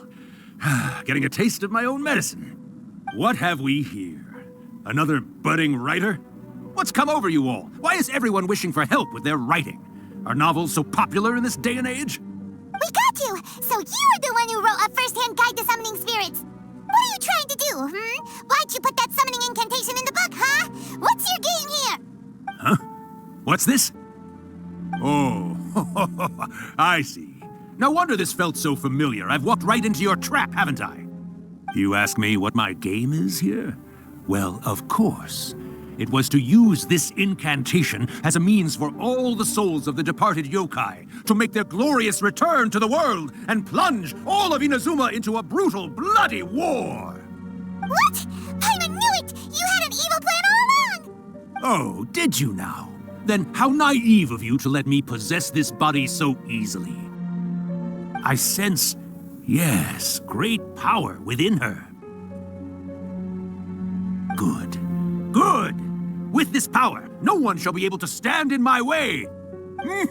Getting a taste of my own medicine. What have we here? Another budding writer? What's come over you all? Why is everyone wishing for help with their writing? Are novels so popular in this day and age? We got you! So you're the one who wrote A First-Hand Guide to Summoning Spirits! What are you trying to do, Why'd you put that summoning incantation in the book, huh? What's your game here? Huh? What's this? Oh, I see. No wonder this felt so familiar. I've walked right into your trap, haven't I? You ask me what my game is here? Well, of course. It was to use this incantation as a means for all the souls of the departed yokai to make their glorious return to the world and plunge all of Inazuma into a brutal, bloody war. What? Paimon knew it! You had an evil plan all along! Oh, did you now? Then how naive of you to let me possess this body so easily. I sense, yes, great power within her. Good. Good! With this power, no one shall be able to stand in my way! Wake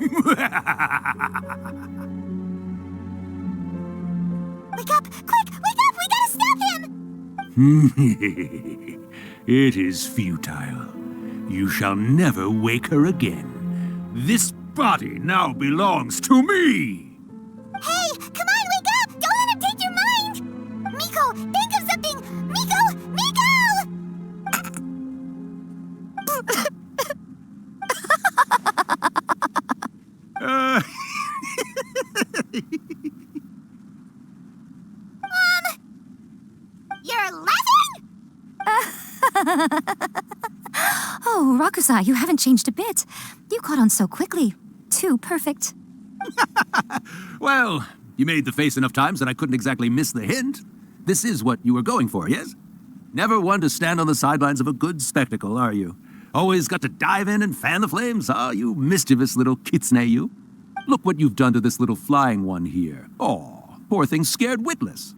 up! Quick! Wake up! We gotta stop him! It is futile. You shall never wake her again. This body now belongs to me! Hey! Come on, wake up! Don't let him take your mind! Miko, think of something! Miko! Miko! You're laughing? Oh, Rakusai, you haven't changed a bit. You caught on so quickly. Too perfect. Well, you made the face enough times that I couldn't exactly miss the hint. This is what you were going for, yes? Never one to stand on the sidelines of a good spectacle, are you? Always got to dive in and fan the flames, ah, you mischievous little kitsune, you. Look what you've done to this little flying one here. Oh, poor thing scared witless.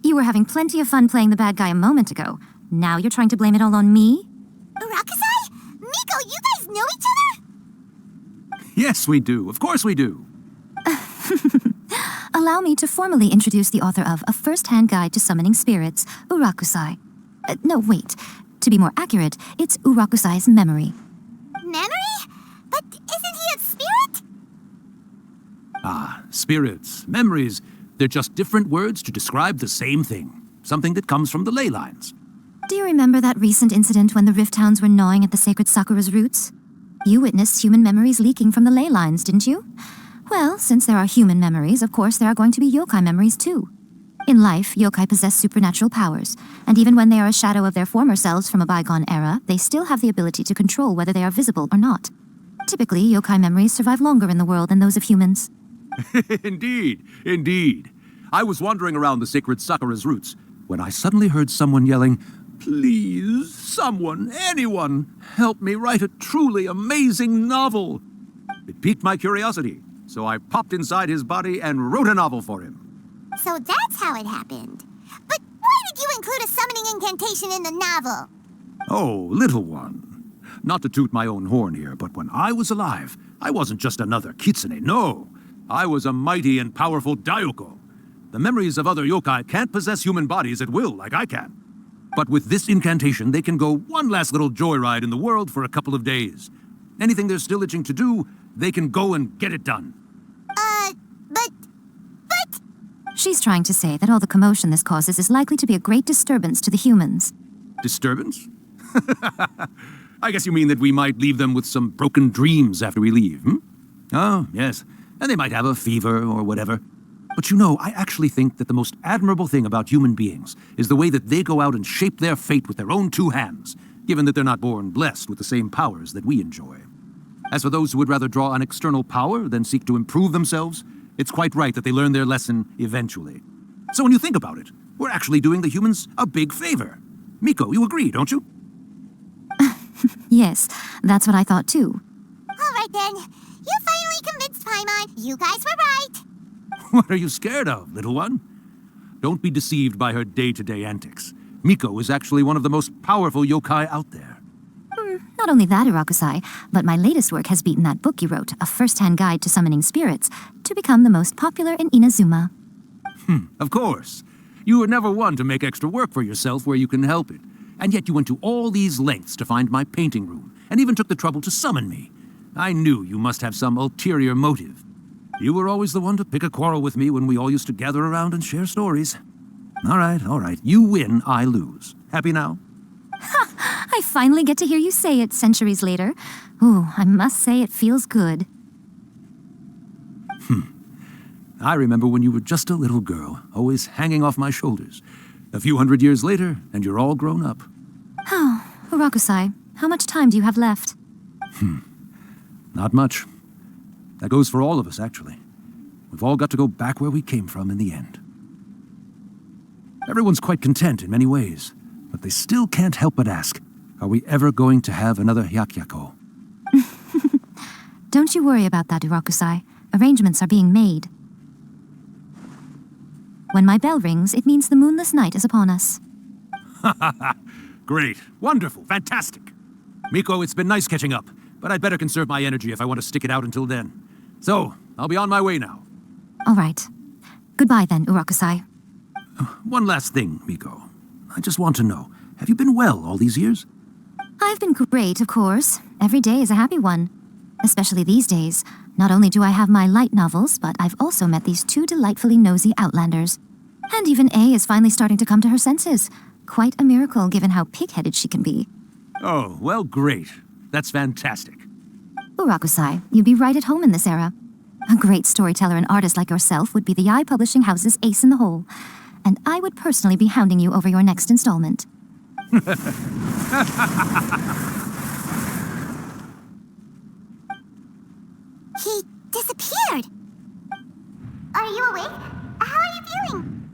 You were having plenty of fun playing the bad guy a moment ago. Now you're trying to blame it all on me? Rakusai? Miko, you guys know each other? Yes, we do. Of course we do. Allow me to formally introduce the author of A First-Hand Guide to Summoning Spirits, Urakusai. No, wait. To be more accurate, it's Urakusai's memory. Memory? But isn't he a spirit? Ah, spirits, memories, they're just different words to describe the same thing. Something that comes from the ley lines. Do you remember that recent incident when the Rift Hounds were gnawing at the sacred Sakura's roots? You witnessed human memories leaking from the ley lines, didn't you? Well, since there are human memories, of course there are going to be yokai memories too. In life, yokai possess supernatural powers, and even when they are a shadow of their former selves from a bygone era, they still have the ability to control whether they are visible or not. Typically, yokai memories survive longer in the world than those of humans. Indeed, indeed. I was wandering around the sacred Sakura's roots when I suddenly heard someone yelling, "Please, someone, anyone, help me write a truly amazing novel." It piqued my curiosity, so I popped inside his body and wrote a novel for him. So that's how it happened. But why did you include a summoning incantation in the novel? Oh, little one. Not to toot my own horn here, but when I was alive, I wasn't just another kitsune, no. I was a mighty and powerful Daiyoko. The memories of other yokai can't possess human bodies at will like I can. But with this incantation, they can go one last little joyride in the world for a couple of days. Anything they're still itching to do, they can go and get it done. But... She's trying to say that all the commotion this causes is likely to be a great disturbance to the humans. Disturbance? I guess you mean that we might leave them with some broken dreams after we leave, hmm? Oh, yes. And they might have a fever or whatever. But you know, I actually think that the most admirable thing about human beings is the way that they go out and shape their fate with their own two hands, given that they're not born blessed with the same powers that we enjoy. As for those who would rather draw on external power than seek to improve themselves, it's quite right that they learn their lesson eventually. So when you think about it, we're actually doing the humans a big favor. Miko, you agree, don't you? Yes, that's what I thought too. All right then. You finally convinced Paimon. You guys were right. What are you scared of, little one? Don't be deceived by her day-to-day antics. Miko is actually one of the most powerful yokai out there. Not only that, Urakusai, but my latest work has beaten that book you wrote, A First-Hand Guide to Summoning Spirits, to become the most popular in Inazuma. Of course. You were never one to make extra work for yourself where you can help it. And yet you went to all these lengths to find my painting room, and even took the trouble to summon me. I knew you must have some ulterior motive. You were always the one to pick a quarrel with me when we all used to gather around and share stories. All right. You win, I lose. Happy now? I finally get to hear you say it centuries later. Ooh, I must say it feels good. I remember when you were just a little girl, always hanging off my shoulders. A few hundred years later, and you're all grown up. Oh, Urakusai, how much time do you have left? Not much. That goes for all of us, actually. We've all got to go back where we came from in the end. Everyone's quite content in many ways, but they still can't help but ask, are we ever going to have another Hyakyako? Don't you worry about that, Urakusai. Arrangements are being made. When my bell rings, it means the moonless night is upon us. Great. Wonderful. Fantastic. Miko, it's been nice catching up, but I'd better conserve my energy if I want to stick it out until then. So, I'll be on my way now. All right. Goodbye then, Urakusai. One last thing, Miko. I just want to know, have you been well all these years? I've been great, of course. Every day is a happy one. Especially these days. Not only do I have my light novels, but I've also met these two delightfully nosy outlanders. And even A is finally starting to come to her senses. Quite a miracle given how pig-headed she can be. Oh, well, great. That's fantastic. Urakusai, you'd be right at home in this era. A great storyteller and artist like yourself would be the Yae Publishing House's ace in the hole. And I would personally be hounding you over your next installment. He disappeared. Are you awake? How are you feeling?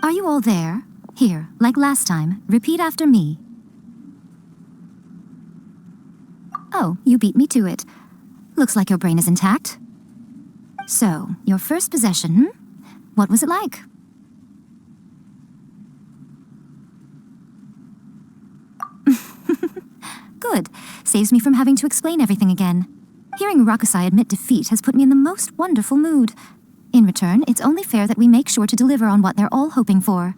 Are you all there? Here, like last time, repeat after me. Oh, you beat me to it. Looks like your brain is intact. So, your first possession, What was it like? Good. Saves me from having to explain everything again. Hearing Urakusai admit defeat has put me in the most wonderful mood. In return, it's only fair that we make sure to deliver on what they're all hoping for.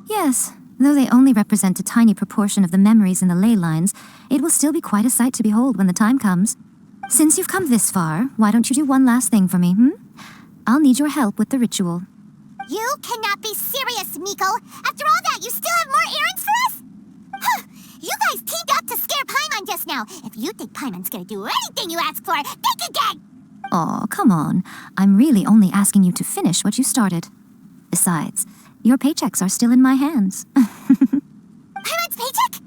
Yes, though they only represent a tiny proportion of the memories in the ley lines, it will still be quite a sight to behold when the time comes. Since you've come this far, why don't you do one last thing for me, I'll need your help with the ritual. You cannot be serious, Miko. After all that, you still have more errands for us? Huh. You guys teamed up to scare Paimon just now. If you think Paimon's gonna do anything you ask for, think again! Aw, come on. I'm really only asking you to finish what you started. Besides, your paychecks are still in my hands. Paimon's paycheck?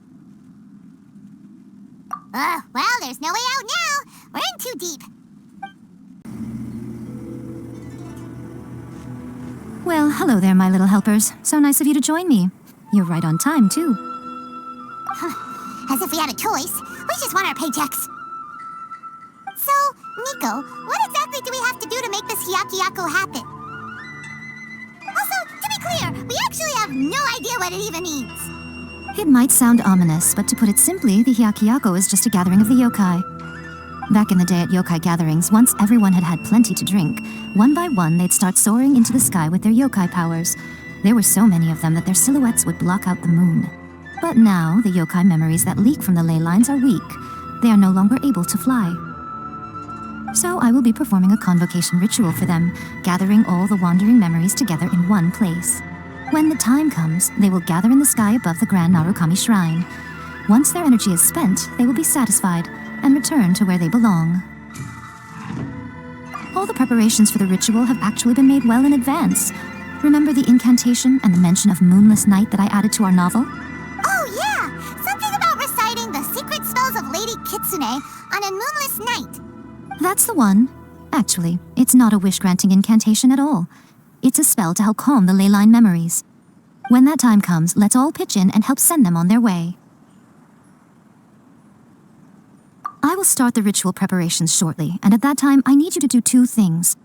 Well, there's no way out now. We're in too deep. Well, hello there, my little helpers. So nice of you to join me. You're right on time, too. As if we had a choice. We just want our paychecks. Nico, what exactly do we have to do to make this Hyakyako happen? Also, to be clear, we actually have no idea what it even means. It might sound ominous, but to put it simply, the Hyakyako is just a gathering of the yokai. Back in the day at yokai gatherings, once everyone had had plenty to drink, one by one they'd start soaring into the sky with their yokai powers. There were so many of them that their silhouettes would block out the moon. But now, the yokai memories that leak from the ley lines are weak. They are no longer able to fly. So I will be performing a convocation ritual for them, gathering all the wandering memories together in one place. When the time comes, they will gather in the sky above the Grand Narukami Shrine. Once their energy is spent, they will be satisfied and return to where they belong. All the preparations for the ritual have actually been made well in advance. Remember the incantation and the mention of moonless night that I added to our novel? Oh yeah! Something about reciting the secret spells of Lady Kitsune on a moonless night. That's the one. Actually, it's not a wish-granting incantation at all. It's a spell to help calm the ley line memories. When that time comes, let's all pitch in and help send them on their way. I will start the ritual preparations shortly, and at that time, I need you to do two things.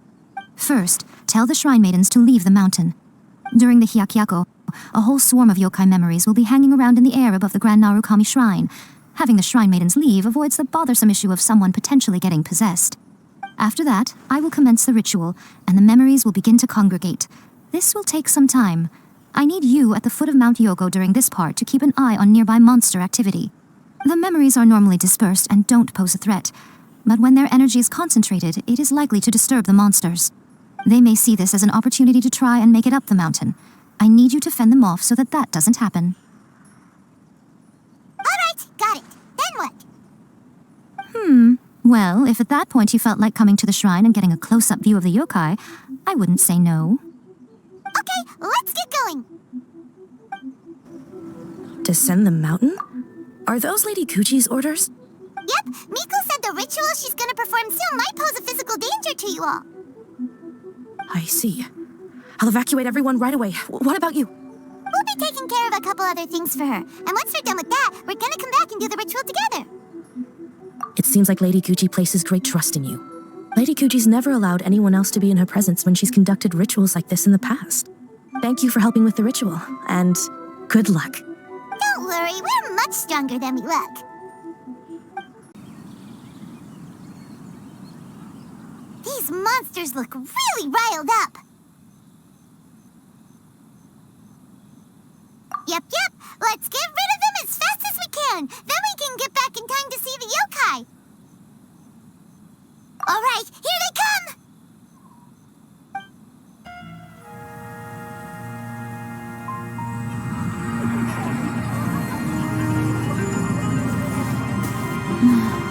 First, tell the shrine maidens to leave the mountain. During the Hyakyako, a whole swarm of yokai memories will be hanging around in the air above the Grand Narukami Shrine. Having the shrine maidens leave avoids the bothersome issue of someone potentially getting possessed. After that, I will commence the ritual, and the memories will begin to congregate. This will take some time. I need you at the foot of Mount Yogo during this part to keep an eye on nearby monster activity. The memories are normally dispersed and don't pose a threat, but when their energy is concentrated, it is likely to disturb the monsters. They may see this as an opportunity to try and make it up the mountain. I need you to fend them off so that that doesn't happen. Alright, got it. Then what? Well, if at that point you felt like coming to the shrine and getting a close-up view of the yokai, I wouldn't say no. Okay, let's get going. Descend the mountain? Are those Lady Kuchi's orders? Yep, Miko said the ritual she's gonna perform soon might pose a physical danger to you all. I see. I'll evacuate everyone right away. What about you? We'll be taking care of a couple other things for her. And once we're done with that, we're gonna come back and do the ritual together. It seems like Lady Kuchi places great trust in you. Lady Kuchi's never allowed anyone else to be in her presence when she's conducted rituals like this in the past. Thank you for helping with the ritual, and good luck. Don't worry, we're much stronger than we look. These monsters look really riled up. Yep, let's get rid of them as fast as we can. Then we can get back in time to see the yokai. Alright, here they come!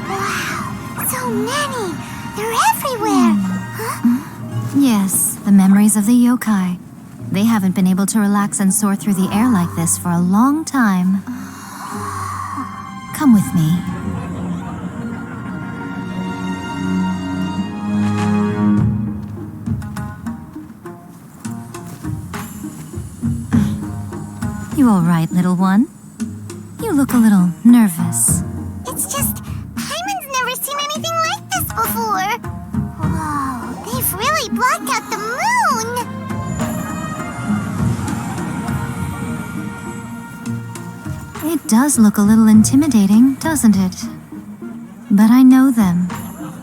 Wow, so many! They're everywhere! Huh? Yes, the memories of the yokai. They haven't been able to relax and soar through the air like this for a long time. Come with me. You all right, little one? You look a little nervous. It's just, Hyman's never seen anything like this before. Whoa, they've really blocked out the moon! It does look a little intimidating, doesn't it? But I know them.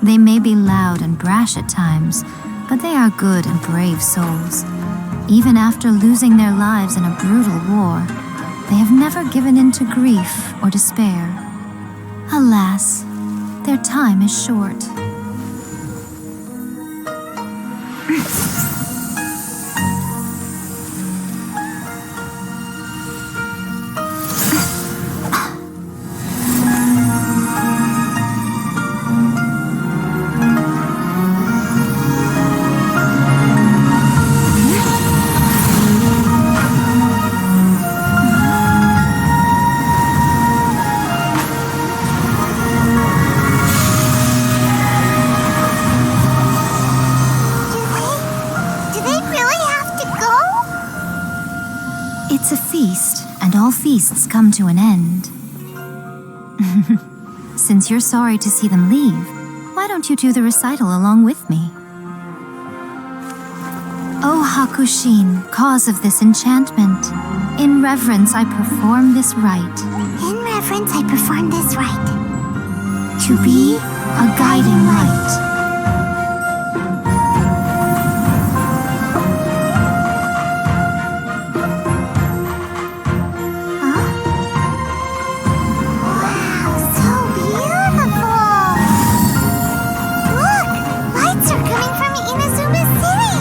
They may be loud and brash at times, but they are good and brave souls. Even after losing their lives in a brutal war, they have never given in to grief or despair. Alas, their time is short. It's a feast, and all feasts come to an end. Since you're sorry to see them leave, why don't you do the recital along with me? O Hakushin, cause of this enchantment, in reverence I perform this rite. In reverence, I perform this rite. To be a guiding light. Wow, so beautiful! Look! Lights are coming from Inazuma City!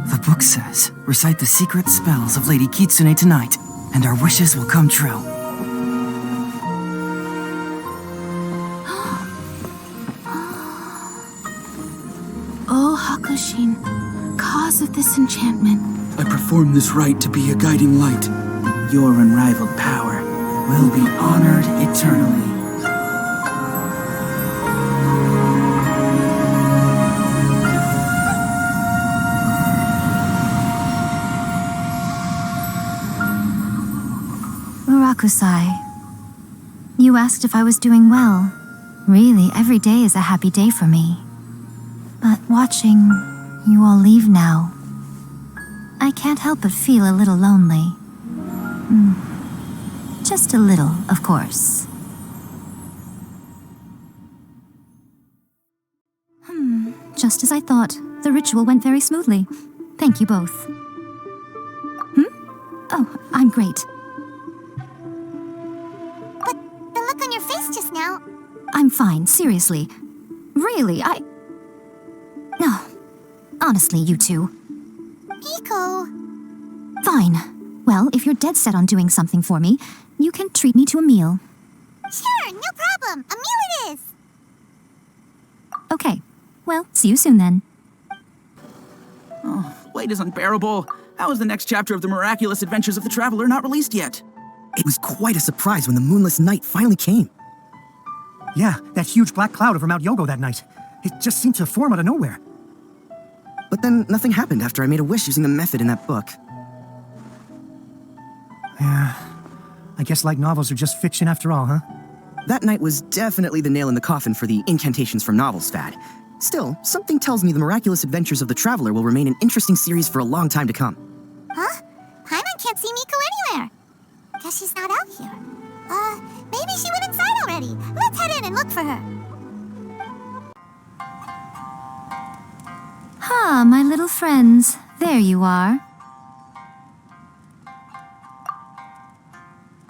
The book says, recite the secret spells of Lady Kitsune tonight, and our wishes will come true. O Hakushin, cause of this enchantment. I perform this rite to be a guiding light. Your unrivaled power Will be honored eternally. Murakusai, you asked if I was doing well. Really, every day is a happy day for me. But watching you all leave now, I can't help but feel a little lonely. Just a little, of course. Just as I thought, the ritual went very smoothly. Thank you both. Oh, I'm great. But the look on your face just now... I'm fine, seriously. Really, No. Honestly, you two. Nico... Fine. Well, if you're dead set on doing something for me, you can treat me to a meal. Sure, no problem. A meal it is. Okay. Well, see you soon then. Wait is unbearable. How is the next chapter of the miraculous adventures of the traveler not released yet? It was quite a surprise when the moonless night finally came. Yeah, that huge black cloud over Mount Yogo that night. It just seemed to form out of nowhere. But then nothing happened after I made a wish using the method in that book. Yeah, I guess light novels are just fiction after all, huh? That night was definitely the nail in the coffin for the incantations from novels fad. Still, something tells me the miraculous adventures of the traveler will remain an interesting series for a long time to come. Huh? Paimon can't see Miko anywhere. Guess she's not out here. Maybe she went inside already. Let's head in and look for her. Ah, my little friends. There you are.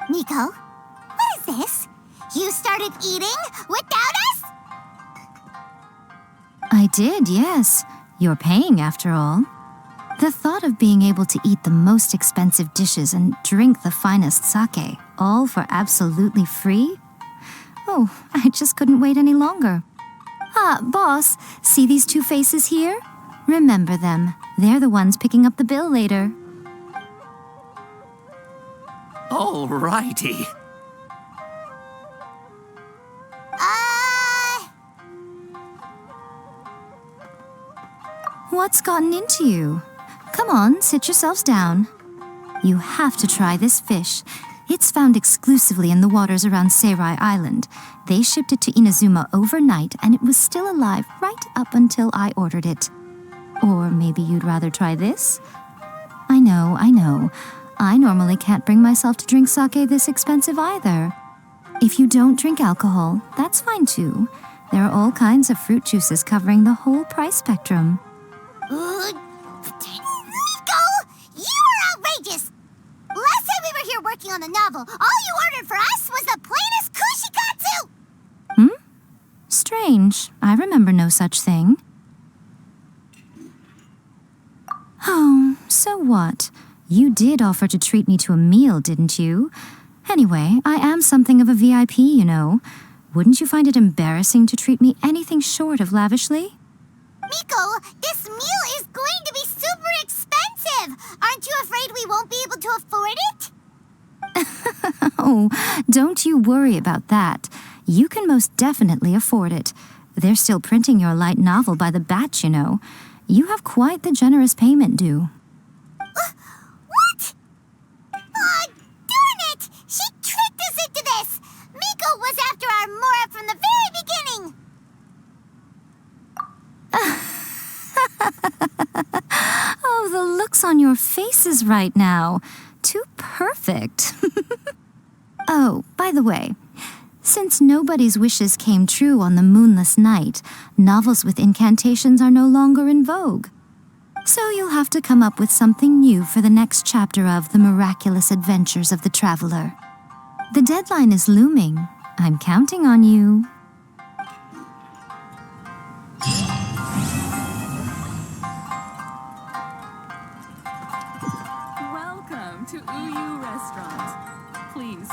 Nico, what is this? You started eating without us? I did, yes. You're paying, after all. The thought of being able to eat the most expensive dishes and drink the finest sake, all for absolutely free? Oh, I just couldn't wait any longer. Ah, boss, see these two faces here? Remember them. They're the ones picking up the bill later. Alrighty. What's gotten into you? Come on, sit yourselves down. You have to try this fish. It's found exclusively in the waters around Seirai Island. They shipped it to Inazuma overnight, and it was still alive right up until I ordered it. Or maybe you'd rather try this? I know. I normally can't bring myself to drink sake this expensive either. If you don't drink alcohol, that's fine too. There are all kinds of fruit juices covering the whole price spectrum. Nico! You are outrageous! Last time we were here working on the novel, all you ordered for us was the plainest kushikatsu! Strange. I remember no such thing. Oh, so what? You did offer to treat me to a meal, didn't you? Anyway, I am something of a VIP, you know. Wouldn't you find it embarrassing to treat me anything short of lavishly? Miko, this meal is going to be super expensive! Aren't you afraid we won't be able to afford it? Oh, don't you worry about that. You can most definitely afford it. They're still printing your light novel by the batch, you know. You have quite the generous payment due. What? Aw, darn it! She tricked looks on your faces right now. Too perfect. Oh, by the way, since nobody's wishes came true on the moonless night, novels with incantations are no longer in vogue. So you'll have to come up with something new for the next chapter of The Miraculous Adventures of the Traveler. The deadline is looming. I'm counting on you. Welcome to Uyu Restaurant. Please